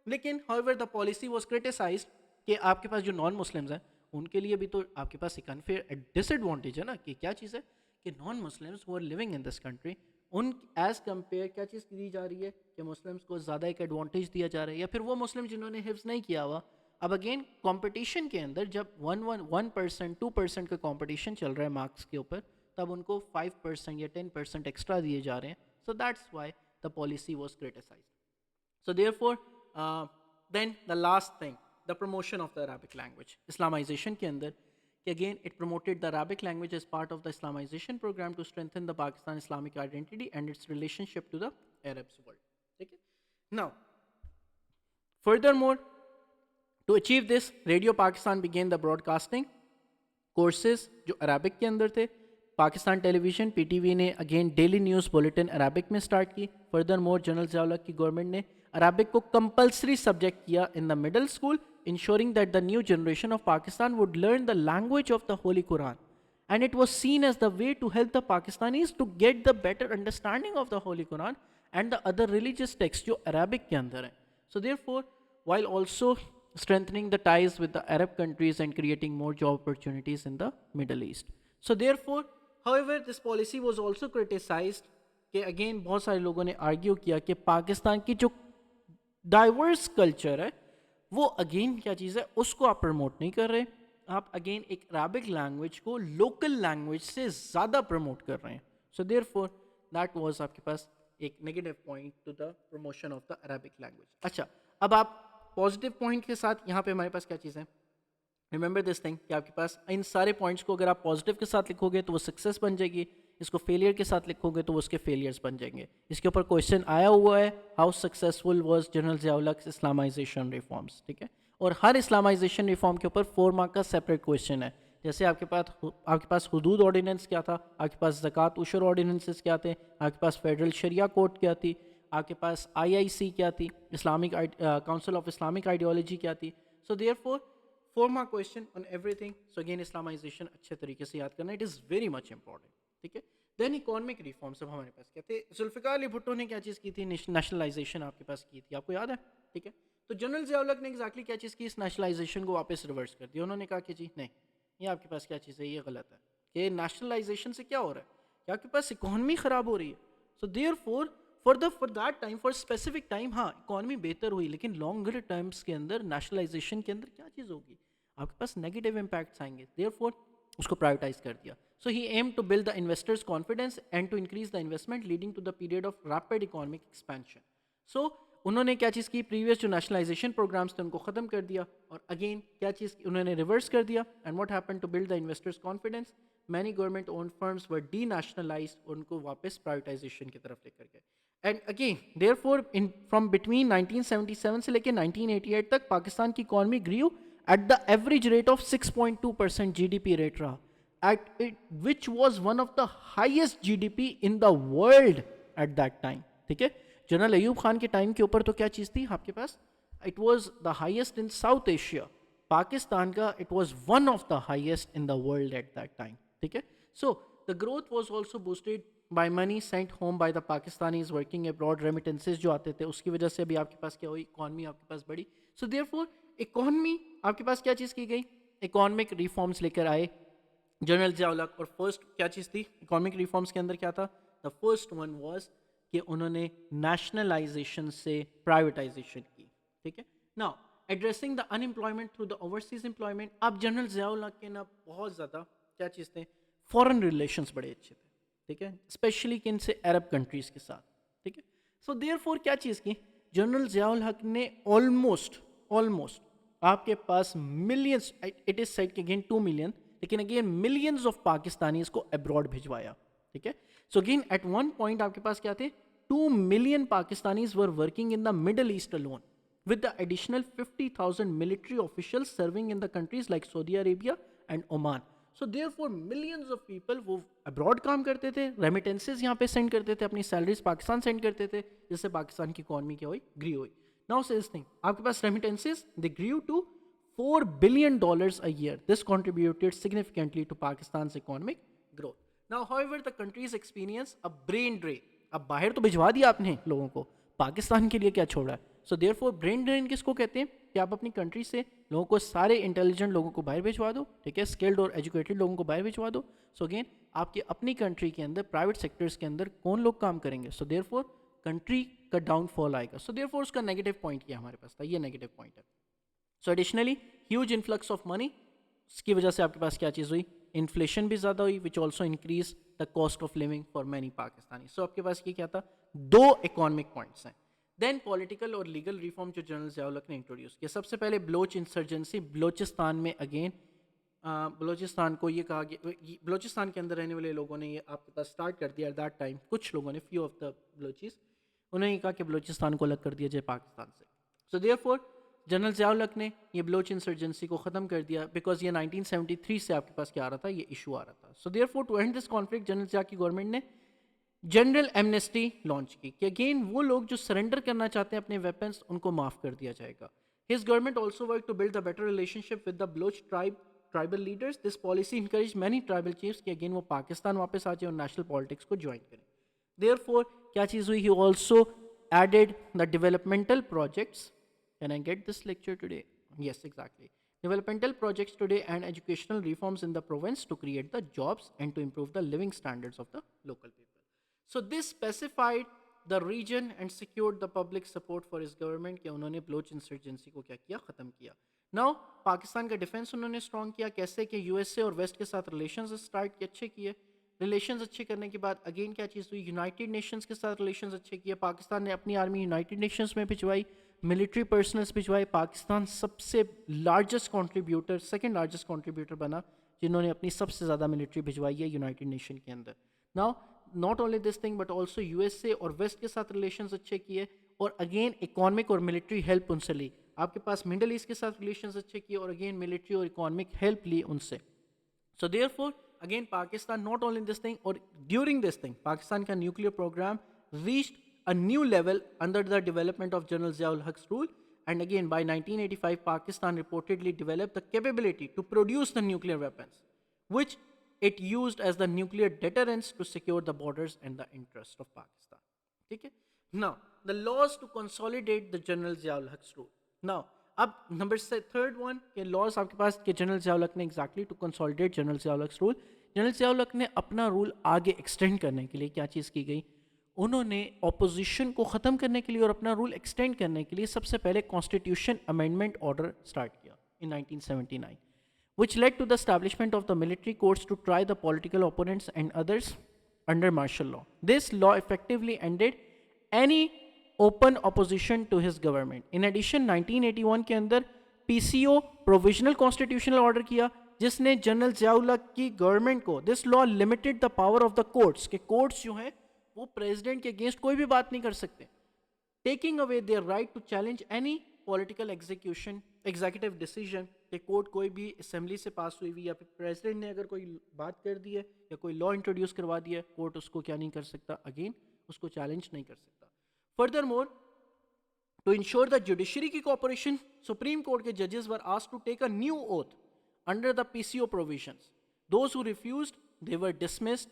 लेकिन however the policy was criticized कि आपके पास जो नॉन मुस्लिम्स हैं उनके लिए भी तो आपके पास एक अनफेयर डिसएडवांटेज है ना, कि क्या चीज़ है कि non Muslims who are living in this country, उन एज कम्पेयर क्या चीज़ दी जा रही है कि मुस्लिम्स को ज़्यादा एक एडवांटेज दिया जा रहा है, या फिर वो मुस्लिम जिन्होंने हिफ्ज़ नहीं किया हुआ. अब अगेन कंपटीशन के अंदर जब 1% 2% का कंपटीशन चल रहा है मार्क्स के ऊपर, तब उनको 5% या 10% एक्स्ट्रा दिए जा रहे हैं. So that's why the policy was criticised. So therefore then the last thing, the promotion of the Arabic language. Islamisation के अंदर कि again it promoted the Arabic language as part of the Islamisation programme to strengthen the Pakistan Islamic identity and its relationship to the Arabs world. ठीक है, now furthermore to achieve this, Radio Pakistan began the broadcasting courses जो Arabic के अंदर थे. Pakistan television PTV ने again daily news bulletin Arabic में start की. Furthermore general Zia की गवर्नमेंट ने अरबिक को कंपलसरी सब्जेक्ट किया in the middle school, ensuring that the new generation of Pakistan would learn the language of the holy Quran. And it was seen as the way to help the Pakistanis to get the better understanding of the holy Quran and the other religious text जो Arabic के अंदर हैं. So therefore while also strengthening the ties with the Arab countries and creating more job opportunities in the Middle East. So therefore, however, this policy was also criticized कि again बहुत सारे लोगों ने argue किया कि पाकिस्तान की जो डाइवर्स कल्चर है वो अगेन क्या चीज़ है उसको आप प्रमोट नहीं कर रहे, आप अगेन एक अरबिक लैंग्वेज को लोकल लैंग्वेज से ज़्यादा प्रमोट कर रहे हैं. So therefore that was आपके पास एक negative point to the promotion of the Arabic language. अच्छा, अब आप पॉजिटिव पॉइंट के साथ यहाँ पे हमारे पास क्या चीज़ है, रिमेंबर दिस थिंग कि आपके पास इन सारे पॉइंट्स को अगर आप पॉजिटिव के साथ लिखोगे तो वो सक्सेस बन जाएगी, इसको फेलियर के साथ लिखोगे तो वो उसके फेलियर्स बन जाएंगे. इसके ऊपर क्वेश्चन आया हुआ है, how successful was general Zia-ul-Haq Islamization reforms. ठीक है, और हर इस्लामाइजेशन रिफॉर्म के ऊपर 4 मार्क का सेपरेट क्वेश्चन है. जैसे आपके पास हुदूद ऑर्डिनेंस क्या था, आपके पास ज़कात उशर ऑर्डिनेंसेस क्या थे, आपके पास फेडरल शरिया कोड क्या थी, आपके पास IIC क्या थी, Islamic council of Islamic ideology क्या थी. So therefore 4 mark question on everything. So again Islamisation अच्छे तरीके से याद करना, it is very much important. ठीक है, देन इकोनॉमिक रिफॉर्म्स. अब हमारे पास क्या थे, जुल्फ़िकार अली भुट्टो ने क्या चीज़ की थी, नेशनलाइजेशन आपके पास की थी, आपको याद है. ठीक है, तो जनरल ज़िया-उल-हक ने एग्जैक्टली क्या चीज़ की, इस नेशनलाइजेशन को वापस रिवर्स कर दिया. उन्होंने कहा कि जी नहीं, ये आपके पास क्या चीज़ है, ये गलत है, कि नेशनलाइजेशन से क्या हो रहा है कि आपके पास इकोनॉमी ख़राब हो रही है. So therefore for that time, for specific time, हाँ इकोनॉमी बेहतर हुई, लेकिन लॉन्गर टर्म्स के अंदर नेशनलाइजेशन के अंदर क्या चीज़ होगी, आपके पास नेगेटिव इम्पैक्ट्स आएंगे. देयरफॉर उसको प्रायोरिटाइज कर दिया. So he aim to build the investors confidence and to increase the investment leading to the period of rapid economic expansion. So उन्होंने क्या चीज़ की, प्रीवियस जो नेशनलाइजेशन प्रोग्राम्स थे उनको ख़त्म कर दिया, और अगेन क्या चीज़ की, उन्होंने रिवर्स कर दिया. And what happened to build the investors confidence, many government own firms were denationalise, उनको वापस प्राइवेटाइजेशन की तरफ लेकर गए. And again therefore in from between 1977 से लेकर 1988 तक पाकिस्तान की economy grew at the average rate of 6.2% GDP rate रहा, at it which was one of the highest GDP in the world at that time. ठीक है, जनरल अयूब खान के time के ऊपर तो क्या चीज़ थी आपके पास, it was the highest in South Asia. Pakistan का it was one of the highest in the world at that time. ठीक है, so the growth was also boosted by money sent home by the Pakistanis working abroad, remittances जो आते थे उसकी वजह से भी आपके पास क्या हुई, इकॉनमी आपके पास बढ़ी. सो देयरफॉर इकॉनमी आपके पास क्या चीज़ की गई, इकोनॉमिक रिफॉर्म्स लेकर आए जनरल ज़िया-उल-हक. और फर्स्ट क्या चीज़ थी इकोनॉमिक रिफॉर्म्स के अंदर, क्या था, द फर्स्ट वन वाज कि उन्होंने नेशनलाइजेशन से प्राइवेटाइजेशन की. ठीक है, now addressing the unemployment through the overseas employment. अब जनरल ज़िया-उल-हक के ना बहुत ज़्यादा क्या चीज़ थे, फॉरेन रिलेशंस बड़े अच्छे थे. ठीक है, स्पेशली किन से, अरब कंट्रीज़ के साथ. ठीक है, सो देयरफॉर क्या चीज़ की, जनरल ज़िया-उल-हक ने ऑलमोस्ट आपके पास मिलियंस, इट इज सेड कि अगेन 2 मिलियन, लेकिन अगेन मिलियंस ऑफ पाकिस्तानीज को अब्रॉड भिजवाया. ठीक है, so again at one point आपके पास क्या थे, 2 million Pakistanis were working in the Middle East alone with the additional 50,000 military officials serving in the countries like Saudi Arabia and Oman. So therefore millions of people वो abroad काम करते थे, remittances यहाँ पे send करते थे, अपनी salaries पाकिस्तान send करते थे, जिससे पाकिस्तान की economy क्या हुई, ग्री हुई. Now say this thing, आपके पास remittances they grew to $4 billion a year. This contributed significantly to Pakistan's economic growth. Now however the countries experience a brain drain. अब बाहर तो भिजवा दिया आपने लोगों को, पाकिस्तान के लिए क्या छोड़ा है. सो देयरफॉर ब्रेन ड्रेन किसको कहते हैं, कि आप अपनी कंट्री से लोगों को, सारे इंटेलिजेंट लोगों को बाहर भिजवा दो. ठीक है, स्किल्ड और एजुकेटेड लोगों को बाहर भिजवा दो. सो अगेन आपकी अपनी कंट्री के अंदर प्राइवेट सेक्टर्स के अंदर कौन लोग काम करेंगे, सो देयरफॉर कंट्री का डाउनफॉल आएगा. सो देयरफॉर उसका नेगेटिव पॉइंट क्या हमारे पास था, ये नेगेटिव पॉइंट है. So additionally huge influx of money, इसकी वजह से आपके पास क्या चीज़ हुई, इन्फ्लेशन भी ज़्यादा हुई, which also increase the cost of living for many Pakistani. So आपके पास ये क्या था, 2 इकोनॉमिक पॉइंट्स हैं. देन पॉलिटिकल और लीगल रिफॉर्म जो जनरल ज़िया-उल-हक ने इंट्रोड्यूस किया. सबसे पहले बलोच इंसर्जेंसी, बलोचिस्तान में अगेन बलोचिस्तान को ये कहा गया, बलोचिस्तान के अंदर रहने वाले लोगों ने ये आपके पास स्टार्ट कर दिया एट दैट टाइम. कुछ लोगों ने, फ्यू ऑफ द बलोचिस, उन्होंने कहा कि बलोचिस्तान को अलग कर दिया जाए पाकिस्तान से. सो देयरफॉर जनरल ज़िया-उल-हक ने ये बलोच इंसर्जेंसी को ख़त्म कर दिया, बिकॉज ये 1973 से आपके पास क्या आ रहा था, ये इशू आ रहा था. So therefore to end this conflict general Zia की गवर्नमेंट ने जनरल एमनेस्टी लॉन्च की, कि अगेन वो लोग जो सरेंडर करना चाहते हैं अपने वेपन्स, उनको माफ़ कर दिया जाएगा. His government also work to build the better relationship with the Baloch tribal leaders. This policy encourage many tribal chiefs कि अगेन वो पाकिस्तान वापस आ जाए और नेशनल पॉलिटिक्स को ज्वाइन करें. देयरफॉर क्या चीज़ हुई, he also added the developmental projects Can I get this lecture today? Yes, exactly. Developmental projects today and educational reforms in the province to create the jobs and to improve the living standards of the local people. So this specified the region and secured the public support for his government कि उन्होंने Bloch insurgency को क्या किया, ख़त्म किया. Now Pakistan का defence उन्होंने strong किया. कैसे कि यूएसए और वेस्ट के साथ रिलेशंस स्टार्ट किए, अच्छे किए. रिलेशंस अच्छे करने के बाद अगेन क्या चीज़ हुई, यूनाइटेड नेशंस के साथ रिलेशंस अच्छे किए. पाकिस्तान ने अपनी आर्मी यूनाइटेड नेशंस में भिजवाई, मिलिट्री पर्सनल्स भिजवाए. पाकिस्तान सबसे largest contributor, second largest contributor बना जिन्होंने अपनी सबसे ज़्यादा मिलिट्री भिजवाई है यूनाइटेड नेशन के अंदर. Now not only this thing but also USA और वेस्ट के साथ रिलेशंस अच्छे किए और अगेन इकोनॉमिक और मिलिट्री हेल्प उनसे ली. आपके पास मिडल ईस्ट के साथ रिलेशंस अच्छे किए और अगेन मिलिट्री और इकोनॉमिक हेल्प ली उनसे. So therefore, again, Pakistan not only in this thing or during this thing, Pakistan ka nuclear program reached a new level under the development of General Ziaul Haq's rule. And again, by 1985, Pakistan reportedly developed the capability to produce the nuclear weapons, which it used as the nuclear deterrence to secure the borders and the interests of Pakistan. Okay? Now, the laws to consolidate the General Ziaul Haq's rule. Now, अब नंबर से third one के laws आपके पास कि general Ziaul Haq ने exactly to consolidate general Ziaul Haq rule. General Ziaul Haq ने अपना रूल आगे एक्सटेंड करने के लिए क्या चीज़ की गई, उन्होंने ऑपोजिशन को ख़त्म करने के लिए और अपना रूल एक्सटेंड करने के लिए सबसे पहले कॉन्स्टिट्यूशन अमेंडमेंट ऑर्डर स्टार्ट किया इन 1979, which led to the establishment of the military courts to try the political opponents and others under martial law. This law effectively ended any open opposition to his government. In addition, 1981 के अंदर PCO provisional constitutional order किया जिसने general Ziaul हक की government को, this law limited the power of the courts, के courts जो हैं वो प्रेसिडेंट के अगेंस्ट कोई भी बात नहीं कर सकते, taking away their right to challenge any political executive decision. कि कोर्ट कोई भी असेंबली से पास हुई हुई या फिर प्रेसिडेंट ने अगर कोई बात कर दी है या कोई लॉ इंट्रोड्यूस करवा दिया है, कोर्ट उसको क्या नहीं कर सकता, अगेन उसको चैलेंज नहीं कर सकता. Furthermore, to ensure the judiciary की cooperation, Supreme Court के judges were asked to take a new oath under the PCO provisions. Those who refused, they were dismissed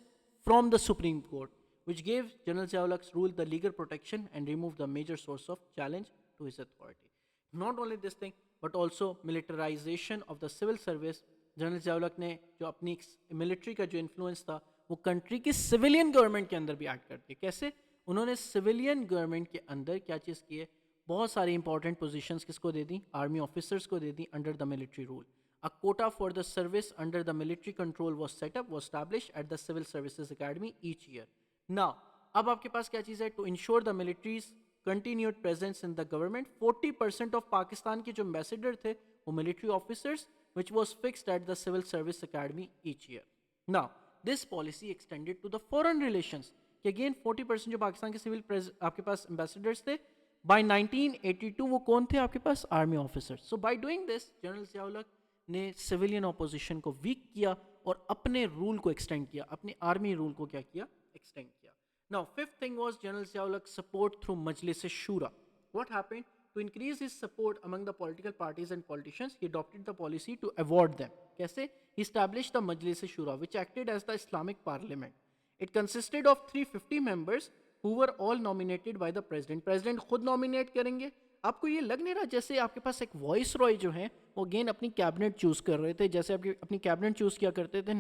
from the Supreme Court, which gave General Ziaul Haq's rule the legal protection and removed the major source of challenge to his authority. Not only this thing, but also militarization of the civil service. General Ziaul Haq ने जो अपनी military का जो influence था वो country की civilian government के अंदर भी ऐड कर दिया. कैसे? उन्होंने सिविलियन गवर्नमेंट के अंदर क्या चीज़ की है, बहुत सारी इंपॉर्टेंट पोजीशंस किसको दे दी, आर्मी ऑफिसर्स को दे दी under the military rule. A quota for the service under the military control was set up, was established at the civil services academy each year. Now अब आपके पास क्या चीज़ है, to ensure the military's continued presence in the government. 40% of Pakistan के जो ambassador थे वो military officers, which was fixed at the Civil Service Academy each year. Now, this policy extended to the foreign relations. कि again 40% जो पाकिस्तान के civil आपके पास ambassadors थे, by 1982 वो कौन थे आपके पास, army officers. So by doing this, general Ziaul Haq ने सिविलियन ऑपोजिशन को वीक किया और अपने रूल को एक्सटेंड किया, अपने आर्मी रूल को क्या किया, एक्सटेंड किया. Now, fifth thing was General Ziaul Haq's support through Majlis Shura. What happened? To increase his support among the political parties and politicians, he adopted the policy to award them. कैसे? He established the Majlis Shura, which acted as the Islamic Parliament. It consisted of 350 members who were all nominated by the President. President खुद nominate करेंगे. आपको ये लग नहीं रहा जैसे आपके पास एक वॉइस रॉय जो है वो अगेन अपनी कैबिनेट चूज़ कर रहे थे, जैसे आपकी अपनी कैबिनेट चूज़ किया करते थे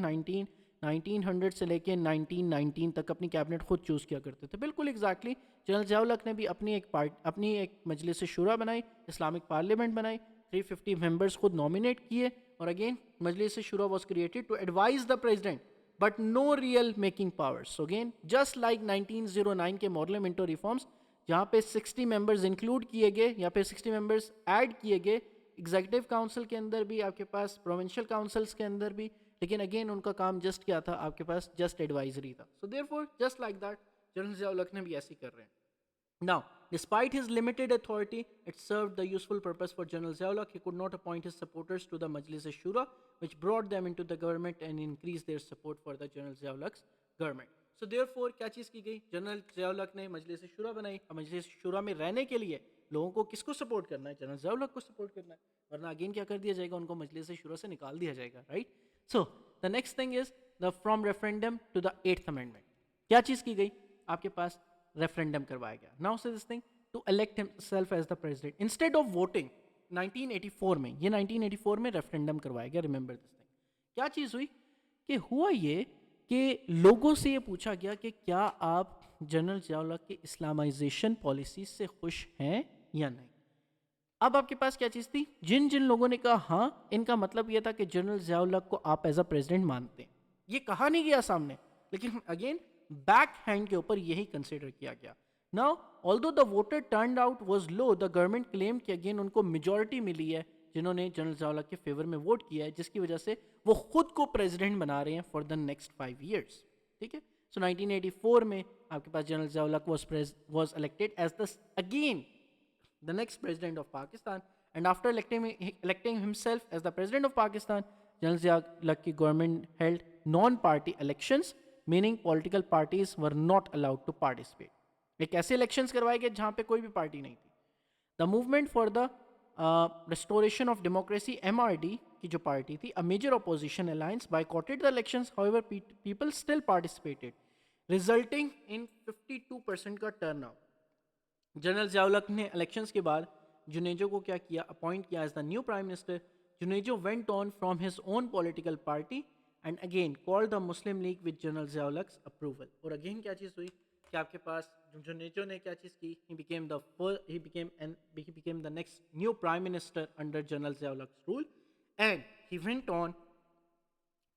1900 से लेके 1919 तक अपनी कैबिनेट खुद चूज़ किया करते थे. बिल्कुल एग्जैक्टली जनरल ज़ियाउल हक ने भी अपनी एक मजलिस शुरा बनाई, इस्लामिक पार्लियामेंट बनाई, 350 मेंबर्स खुद नॉमिनेट किए और again Majlis Shura was created to advise the president but no real making powers. So again just like 1909 के मॉडल मिंटो रिफॉर्म्स जहाँ पे 60 मेंबर्स इंक्लूड किए गए या फिर 60 मेंबर्स ऐड किए गए एग्जीक्यूटिव काउंसिल के अंदर भी, आपके पास प्रोविंशियल काउंसिल्स के अंदर भी, लेकिन अगेन उनका काम जस्ट क्या था, आपके पास जस्ट एडवाइजरी था. So therefore just like that general Ziaul Haq ने भी ऐसे कर रहे हैं. Now, despite his limited authority, it served the useful purpose for General Ziaul Haq. He could not appoint his supporters to the Majlis Shura, which brought them into the government and increased their support for the General Ziaul Haq's government. So therefore, क्या चीज़ की गई, general Ziaul Haq ने मजलिस शुरा बनाई. मजलिस शुरा में रहने के लिए लोगों को किसको सपोर्ट करना है, जनरल ज़ियाउल हक को सपोर्ट करना है, वरना अगेन क्या कर दिया जाएगा, उनको मजलिस शुरा से निकाल दिया जाएगा, right. So the next thing is the from referendum to the 8th amendment. क्या चीज़ की गई, आपके पास रेफरेंडम करवाया गया. नाउ से this thing to elect himself as the president instead of voting. 1984 में, ये 1984 में रेफरेंडम करवाया गया, रिमेंबर दिस थिंग। क्या चीज़ हुई कि हुआ ये कि लोगों से ये पूछा गया कि क्या आप जनरल ज़िया की इस्लामाइजेशन पॉलिसी से खुश हैं या नहीं। अब आपके पास क्या चीज़ थी, जिन जिन लोगों ने कहा हाँ, इनका मतलब ये था कि जनरल ज़िया को आप एज अ प्रेसिडेंट मानते हैं। ये कहा नहीं गया सामने, लेकिन अगेन बैक हैंड के ऊपर यही कंसिडर किया गया। Now although the voter turn out was low, the government claim कि अगेन उनको मेजॉरिटी मिली है जिन्होंने जनरल ज़िया के फेवर में वोट किया है, जिसकी वजह से वो खुद को प्रेसिडेंट बना रहे हैं फॉर द नेक्स्ट 5 ईयर्स। ठीक है, सो 1984 में आपके पास general Zia was elected as the again the next president of Pakistan, and after electing himself as the president of Pakistan, General Zia ki government held non-party elections, meaning political parties were not allowed to participate. एक ऐसे elections करवाए गए जहाँ पे कोई भी party नहीं थी। The movement for the restoration of democracy (MRD) की जो पार्टी थी, a major opposition alliance, boycotted the elections. However, people still participated, resulting in 52% का turnout. जनरल ज़िया ने इलेक्शंस के बाद जुनेजो को क्या किया, अपॉइंट किया as the new prime minister. Junejo went on from his own political party and again called the Muslim League with general Zia approval. और अगेन क्या चीज़ हुई कि आपके पास जुनेजो ने क्या चीज़ की, he became the next new prime minister under general Zia rule, and he went on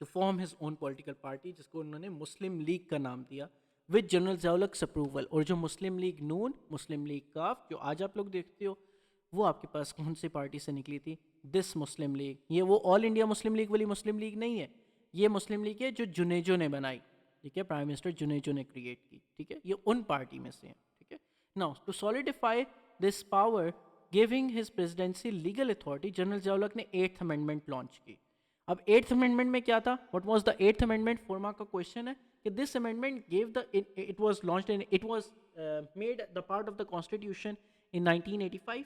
to form his own political party जिसको उन्होंने मुस्लिम लीग का नाम दिया विद जनरल ज़िया अप्रूवल। और जो मुस्लिम लीग नून, मुस्लिम लीग काफ जो आज आप लोग देखते हो, वो आपके पास कौन सी पार्टी से निकली थी, दिस मुस्लिम लीग। ये वो ऑल इंडिया मुस्लिम लीग वाली मुस्लिम लीग नहीं है, ये मुस्लिम लीग है जो जुनेजो ने बनाई। ठीक है, प्राइम मिनिस्टर जुनेजो ने क्रिएट की। ठीक है, ये उन पार्टी में से है। ठीक है, now to solidify this power giving his presidency legal authority, general Zia ने 8th अमेंडमेंट लॉन्च की। अब 8th अमेंडमेंट में क्या था, what was the 8th amendment, 4 mark का क्वेश्चन है कि this amendment give the it was launched and it was made the part of the constitution in 1985,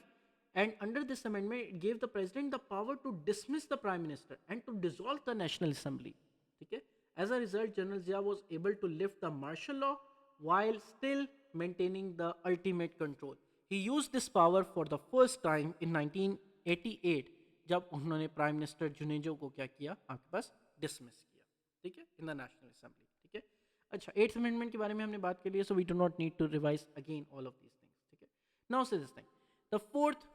and under this amendment it gave the president the power to dismiss the prime minister and to dissolve the national assembly. Okay, as a result General Zia was able to lift the martial law while still maintaining the ultimate control. He used this power for the first time in 1988 जब उन्होंने prime minister Junejo को क्या किया, आपके पास dismiss किया। ठीक है, in the national assembly. ठीक है, अच्छा 8th अमेंडमेंट के बारे में हमने बात कर ली है, so we do not need to revise again all of these things. ठीक है, नाउ से दिस थिंग द फोर्थ,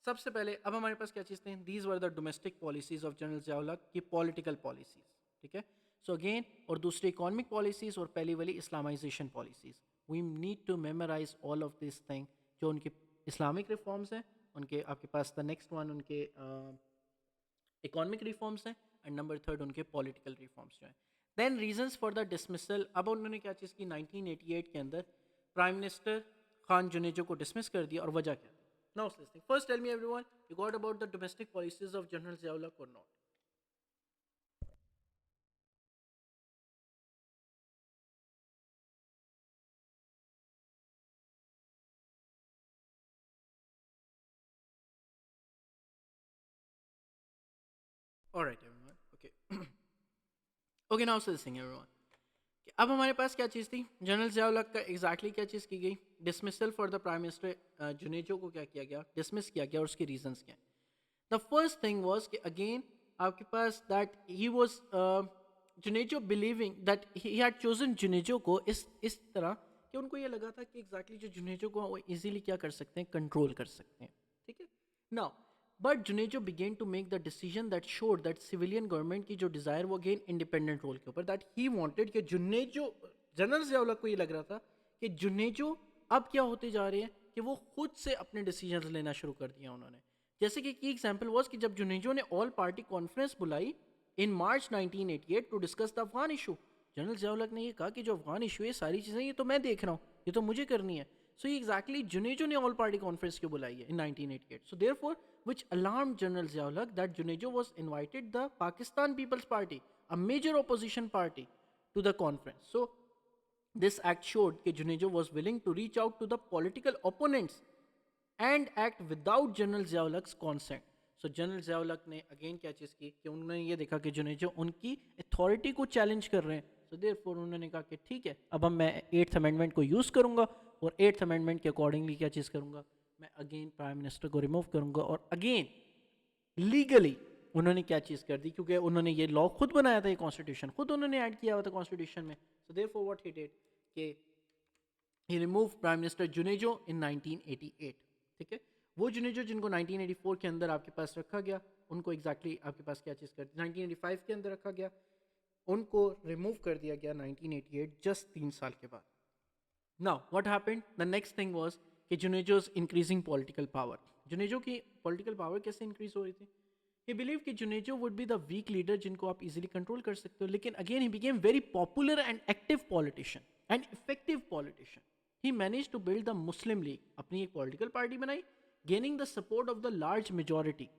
सबसे पहले अब हमारे पास क्या चीज़ थी, these were the domestic policies of general Zia की पॉलिटिकल पॉलिसीज। ठीक है, सो अगेन, और दूसरी इकोनॉमिक पॉलिसीज, और पहली वाली Islamisation policies. We need to memorise all of this thing. जो उनके इस्लामिक रिफॉर्म्स हैं, उनके आपके पास द नेक्स्ट वन उनके इकोनॉमिक रिफॉर्म्स हैं, एंड नंबर 3 उनके पॉलिटिकल रिफॉर्म्स जो हैं। Then reasons for the dismissal, अब उन्होंने क्या चीज़ की, 1988 के अंदर प्राइम मिनिस्टर खान जुनेजो को डिसमिस कर दिया, और वजह क्या थी। Now listing, first tell me everyone, you got about the domestic policies of general Zia और not? Alright everyone, okay okay, now से दिस थिंग एवरीवन, अब हमारे पास क्या चीज़ थी, जनरल ज़िया का एग्जैक्टली क्या चीज़ की गई, dismissal for the prime minister Junejo को क्या किया गया, डिसमिस किया गया, और उसके रीजंस क्या हैं। द फर्स्ट थिंग वाज कि अगेन आपके पास that he was Junejo believing that he had chosen Junejo को इस तरह कि उनको ये लगा था कि एग्जैक्टली जो जुनेजो को वो इजीली क्या कर सकते हैं, कंट्रोल कर सकते हैं। ठीक है, now but Junejo began to make the decision that showed that civilian government की जो डिज़ायर वो अगेन इंडिपेंडेंट रोल के ऊपर, दैट ही वांटेड कि जुनेजो, जनरल ज़िया को ये लग रहा था कि जुनेजो अब क्या होते जा रहे हैं कि वो खुद से अपने डिसीजंस लेना शुरू कर दिया उन्होंने। जैसे कि की एग्जांपल वाज कि जब जुनेजो ने ऑल पार्टी कॉन्फ्रेंस बुलाई in March 1988 to discuss the Afghan issue, general Zia ने ये कहा कि जो अफगान इशू है, सारी चीज़ें ये तो मैं देख रहा हूँ, ये तो मुझे करनी है। सो ये एग्जैक्टली जुनेजो ने ऑल पार्टी कॉन्फ्रेंस क्यों बुलाई है इन 1988। So therefore which alarmed General Zia that Junejo was invited the Pakistan People's Party, a major opposition party, to the conference. So this act showed that Junejo was willing to reach out to the political opponents and act without General Zia's consent. So General Zia ने again क्या चीज़ की कि उन्होंने ये देखा कि जुनेजो उनकी अथॉरिटी को चैलेंज कर रहे हैं, so therefore उन्होंने कहा कि ठीक है, अब हम मैं 8th अमेंडमेंट को यूज़ करूँगा और 8th अमेंडमेंट के अकॉर्डिंगली क्या चीज़ करूँगा, मैं अगेन प्राइम मिनिस्टर को रिमूव करूँगा और अगेन लीगली उन्होंने क्या चीज़ कर दी, क्योंकि उन्होंने ये लॉ खुद बनाया था, ये कॉन्स्टिट्यूशन खुद उन्होंने ऐड किया हुआ था कॉन्स्टिट्यूशन में. सो देयरफॉर व्हाट ही डिड कि ही रिमूव प्राइम मिनिस्टर जुनेजो इन 1988. ठीक है, वो जुनेजो जिनको 1984 के अंदर आपके पास रखा गया, उनको एग्जैक्टली आपके पास क्या चीज़ कर दी, 1985 के अंदर रखा गया, उनको रिमूव कर दिया गया 1988 जस्ट 3 साल के बाद. Now what happened, the next thing was कि जुनेजोज इंक्रीजिंग पॉलिटिकल पावर. जुनेजो की पॉलिटिकल पावर कैसे इंक्रीज हो रही थी, ही बिलीव कि Junejo would be the weak leader जिनको आप इजीली कंट्रोल कर सकते हो. लेकिन अगेन he became very popular and active politician and effective politician. He manage to build the Muslim League, अपनी एक पॉलिटिकल पार्टी बनाई, gaining the support of the large majority.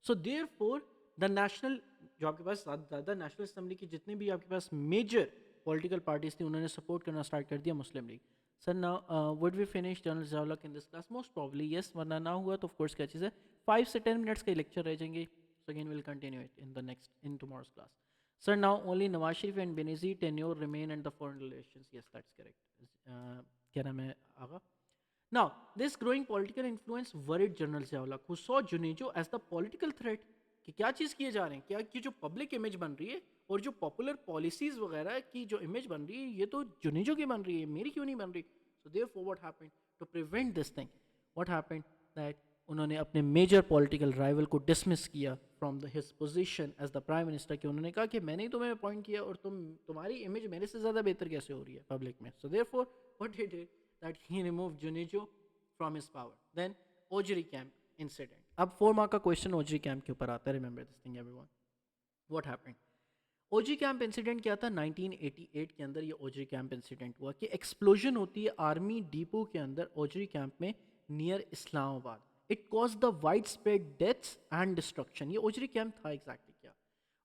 So therefore the national, जो आपके पास ज़्यादा नेशनल असेंबली की जितने भी आपके पास मेजर पॉलिटिकल पार्टीज थी, उन्होंने सपोर्ट करना स्टार्ट कर दिया Muslim League. Sir now would we finish general Ziaul in this class, most probably yes, वरना ना हुआ तो ऑफ कोर्स क्या चीज़ है 5 से 10 मिनट्स के लेक्चर रह जाएंगे. So again will continue it in the next in tomorrow's class. Sir now only Nawaz Sharif and Benazir tenure remain and the foreign relations, yes that's correct. क्या नाम है आगा. Now, this growing political influence worried General Ziaul, who saw Junejo as the political threat. कि क्या चीज़ किए जा रहे हैं, क्या की जो पब्लिक इमेज बन रही है और जो पॉपुलर पॉलिसीज़ वगैरह की जो इमेज बन रही है, ये तो जुनेजो की बन रही है, मेरी क्यों नहीं बन रही. So therefore what happened to prevent this thing, what happened that उन्होंने अपने मेजर पॉलिटिकल राइवल को डिसमिस किया from the his position as the prime minister. कि उन्होंने कहा कि मैंने ही तुम्हें अपॉइंट किया और तुम्हारी इमेज मेरे से ज़्यादा बेहतर कैसे हो रही है पब्लिक में. सो therefore what he did that he removed Junejo from his power. Then Ojri camp incident. अब 4 मार्क का क्वेश्चन ओजरी कैंप के ऊपर आता है. Remember this thing everyone. What happened, Ojhri camp incident क्या था, 1988 के अंदर ये ओजरी कैंप इंसिडेंट हुआ कि एक्सप्लोजन होती है आर्मी डिपो के अंदर ओजरी कैंप में near Islamabad. It cause the wide spread deaths and destruction. ये ओजरी कैंप था एग्जैक्टली क्या.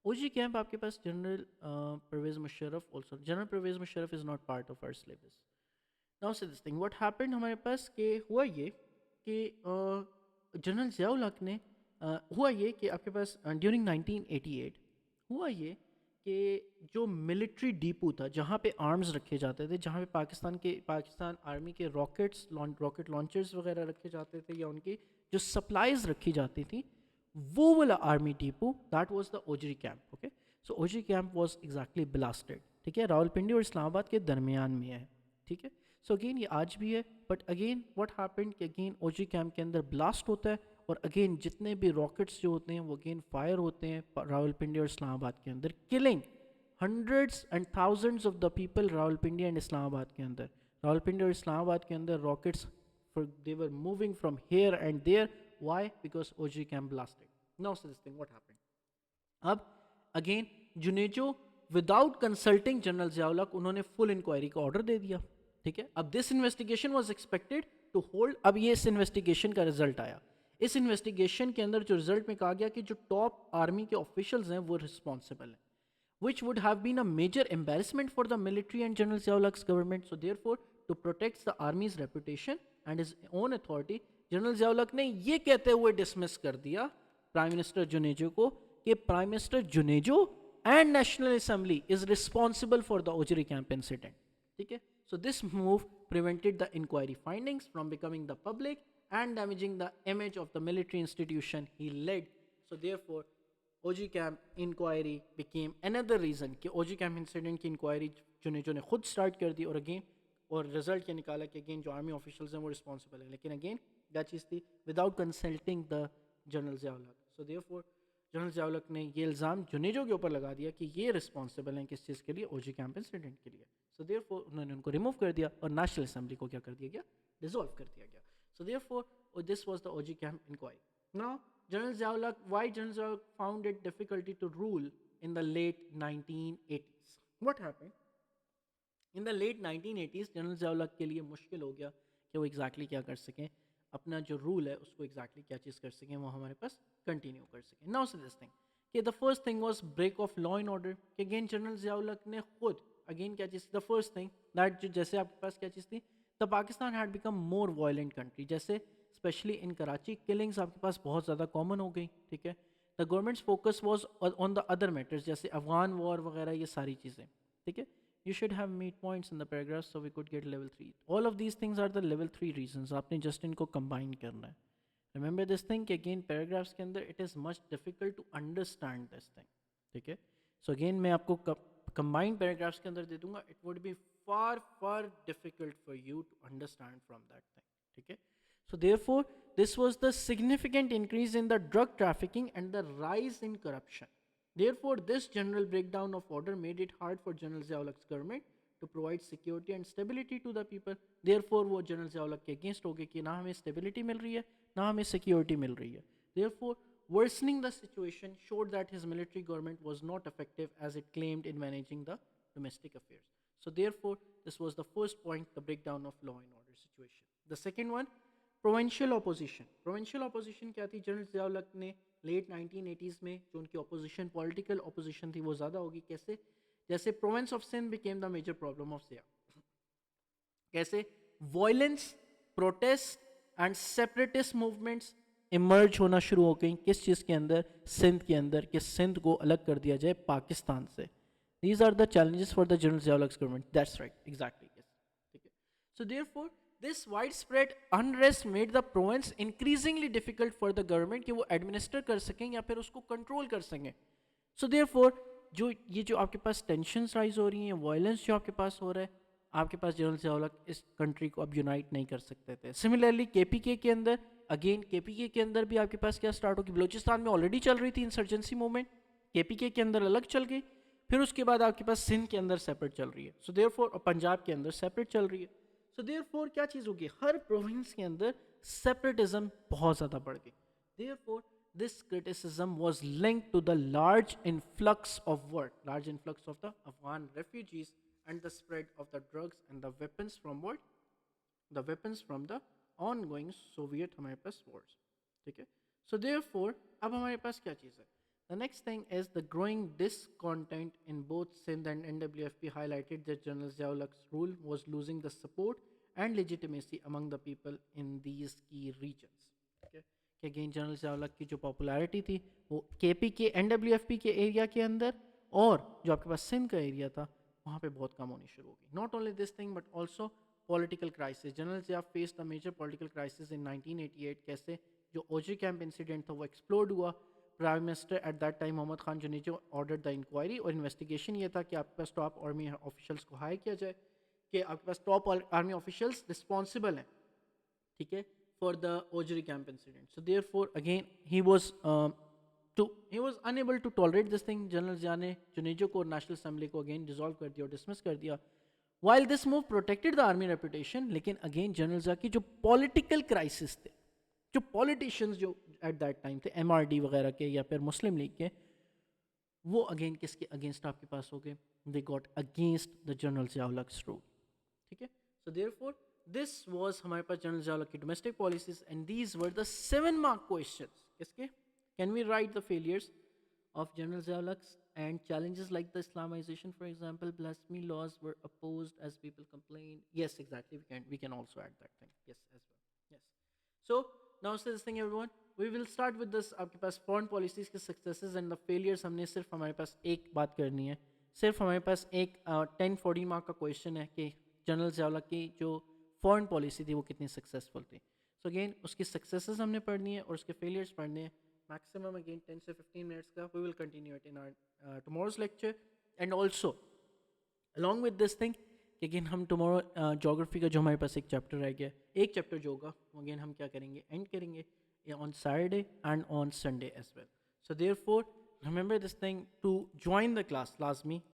ओजरी कैंप आपके पास general Pervez Musharraf, also general Pervez Musharraf is not part of our syllabus. Now से दिस थिंग व्हाट हैपेंड, हमारे पास के हुआ ये कि जनरल ज़ियाउल हक ने हुआ ये कि आपके पास ड्यूरिंग 1988 हुआ ये कि जो मिलिट्री डिपो था जहाँ पे आर्म्स रखे जाते थे, जहाँ पे पाकिस्तान आर्मी के रॉकेट लॉन्चर्स वगैरह रखे जाते थे या उनकी जो सप्लाईज रखी जाती थी, वो वाला army depot that was the Ojhri camp. Okay, so Ojhri camp was exactly blasted. ठीक है, रावलपिंडी और इस्लामाबाद के दरमियान में है. ठीक है, सो अगेन ये आज भी है, बट अगेन व्हाट हैपेंड कि अगेन ओजरी कैंप के अंदर ब्लास्ट होता है और अगेन जितने भी रॉकेट्स जो होते हैं वो अगेन फायर होते हैं रावलपिंडी और इस्लामाबाद के अंदर, killing hundreds and thousands of the people Rawalpindi and Islamabad के अंदर. रावलपिंडी और इस्लामाबाद के अंदर rockets they were moving from here and there. Why, because Ojhri camp blasted. Now से दिस थिंग व्हाट हैपेंड, अब again Junejo without consulting general Ziaul Haq उन्होंने फुल इंक्वायरी का order दे दिया. ठीक है, अब this investigation was expected to hold. अब ये इस इन्वेस्टिगेशन का रिजल्ट आया. इस इन्वेस्टिगेशन के अंदर जो रिजल्ट में कहा गया कि जो टॉप आर्मी के ऑफिशियल्स हैं वो रिस्पॉन्सिबल हैं, which would have been a major embarrassment for the military and General Ziaul Haq's government. So therefore, to protect the army's reputation and his own authority, general Ziaul Haq ने ये कहते हुए dismiss कर दिया प्राइम मिनिस्टर जुनेजो को कि prime minister Junejo and national assembly is responsible for the Ojhri camp incident. ठीक है, so this move prevented the inquiry findings from becoming the public and damaging the image of the military institution he led. So therefore, OG camp inquiry became another reason कि OG camp incident की inquiry Junejo ने खुद start कर दी और again और result ये निकाला कि अगेन जो आर्मी ऑफिशियल्स हैं वो रिस्पॉन्सिबल है. लेकिन अगेन क्या चीज़ थी, without consulting the general Ziaul Haq. So therefore general Ziaul Haq ने ये इल्ज़ाम जुनेजो के ऊपर लगा दिया कि ये रिस्पॉन्सिबल हैं किस चीज़ के लिए, ओजी कैंप इंसिडेंट के लिए. सो देयरफॉर उन्होंने उनको रिमूव कर दिया और नेशनल असेंबली को क्या कर दिया गया, डिसॉल्व कर दिया गया. So therefore this was the Ojhri camp inquiry. Now general Ziaul Haq, why general Ziaul Haq found it difficulty to rule in the late 1980s. What happened in the late 1980s, general Ziaul Haq के लिए मुश्किल हो गया कि वो एग्जैक्टली क्या कर सकें, अपना जो रूल है उसको एग्जैक्टली क्या चीज़ कर सकें, वो हमारे पास कंटिन्यू कर सकें. नाउ से दिस थिंग कि the first thing was break of law and order. कि अगेन जनरल ज़ियाउल हक ने खुद अगेन क्या चीज़, द फर्स्ट थिंग दैट जो जैसे आपके पास क्या चीज़ थी, the Pakistan had become more violent country. जैसे स्पेशली इन कराची किलिंग्स आपके पास बहुत ज़्यादा कॉमन हो गई. ठीक है, the government's focus was on the other matters जैसे अफगान वॉर वगैरह, ये सारी चीज़ें. ठीक है, You should have made points in the paragraphs so we could get level 3. All of these things are the level 3 reasons. आपने just इनको combine करना है. Remember this thing कि again paragraphs के अंदर it is much difficult to understand this thing. ठीक है? So again मैं आपको combined paragraphs के अंदर दे दूंगा. It would be far difficult for you to understand from that thing. ठीक है? So therefore this was the significant increase in the drug trafficking and the rise in corruption. Therefore, this general breakdown of order made it hard for General Zia-ul-Haq's government to provide security and stability to the people. Therefore, वो General Zia-ul-Haq के against हो गए कि ना हमें stability मिल रही है, ना हमें security मिल रही है. Therefore, worsening the situation showed that his military government was not effective as it claimed in managing the domestic affairs. So therefore, this was the first point, the breakdown of law and order situation. The second one, provincial opposition. Provincial opposition क्या थी? General Zia-ul-Haq ने late 1980s में जो उनकी opposition political opposition थी वो ज़्यादा होगी. कैसे? जैसे province of Sindh became the major problem of Zia. कैसे? Violence, protest and separatist movements emerge होना शुरू हो गई. किस चीज़ के अंदर? सिंध के अंदर, कि सिंध को अलग कर दिया जाए पाकिस्तान से. These are the challenges for the general Zia-ul-Haq government. That's right, exactly. ठीक है. So therefore this widespread unrest made the province increasingly difficult for the government कि वो administer कर सकें या फिर उसको control कर सकें. So therefore जो आपके पास tensions rise हो रही हैं, violence जो आपके पास हो रहा है, आपके पास जनरल ज़िया-उल-हक इस country को अब unite नहीं कर सकते थे. Similarly KPK के अंदर, again KPK के अंदर भी आपके पास क्या start होगी? बलूचिस्तान में already चल रही थी insurgency movement, KPK के अंदर अलग चल गई, फिर उसके बाद आपके पास सिंध के अंदर separate चल रही है. So therefore और पंजाब के अंदर separate चल रही है. So therefore क्या चीज़ होगी? हर प्रोविंस के अंदर सेपरेटिज्म बहुत ज़्यादा बढ़ गई. Therefore this criticism was linked to the large influx of what? Large influx of the Afghan refugees and the spread of the drugs and the weapons from what? The weapons from the ongoing Soviet हमारे पास wars. ठीक है? So therefore अब हमारे पास क्या चीज़ है? The next thing is the growing discontent in both Sindh and NWFP highlighted that General Zia-ul-Haq's rule was losing the support and legitimacy among the people in these key regions. Okay? कि again General Zia-ul-Haq की जो popularity थी वो KPK NWFP के area के अंदर और जो आपके पास सिंध का एरिया था वहाँ पे बहुत कम होनी शुरू हो गई. Not only this thing but also political crisis. General Zia faced a major political crisis in 1988. कैसे? जो ओजी कैंप इंसिडेंट था वो एक्सप्लोड हुआ. Prime minister at that time Mohammad Khan Junejo order the inquiry और इन्वेस्टिगेशन ये था कि आपके पास टॉप आर्मी ऑफिशियल्स को हायर किया जाए, कि आपके पास टॉप आर्मी ऑफिशियल्स रिस्पॉन्सिबल हैं. ठीक है, for the Ojhri camp incident. So therefore again he was unable to tolerate this thing. General Zia ने जुनेजो को और नेशनल असेंबली को अगेन डिसॉल्व कर दिया और डिसमिस कर दिया. While this move protected the army reputation, लेकिन अगेन जनरल ज़िया की जो पॉलिटिकल क्राइसिस थे, जो पॉलिटिशियंस जो एट दैट टाइम थे MRD वगैरह के या फिर मुस्लिम लीग के, वो अगेन किसके अगेंस्ट आपके पास हो गए? They got against the general Zia-ul-Haq rule. ठीक है. सो देयरफॉर दिस वाज हमारे पास जनरल ज़िया-उल-हक की domestic policies and these were the 7 mark questions. किसके? Can we write the failures of General Zia-ul-Haq and challenges like the Islamization, for example, blasphemy laws were opposed as people complained. Yes, exactly. We can also add that thing. Yes, as well. Yes. So now say this thing, everyone. We will start with this. आपके पास foreign policies के successes and the failures. हमने सिर्फ हमारे पास एक बात करनी है. सिर्फ हमारे पास एक 10-40 मार्क का क्वेश्चन है कि जनरल ज़िया-उल-हक की जो फॉरेन पॉलिसी थी वो कितनी सक्सेसफुल थी. सो अगेन उसकी सक्सेसेस हमने पढ़नी है और उसके फेलियर्स पढ़ने हैं. Maximum again 10 से 15 minutes का. We will continue it in our tomorrow's lecture. And also along with this thing again हम tomorrow geography का जो हमारे पास एक चैप्टर रह गया, एक चैप्टर जो होगा अगेन हम क्या करेंगे? एंड करेंगे on Saturday and on Sunday as well. So therefore remember this thing, to join the class lazmi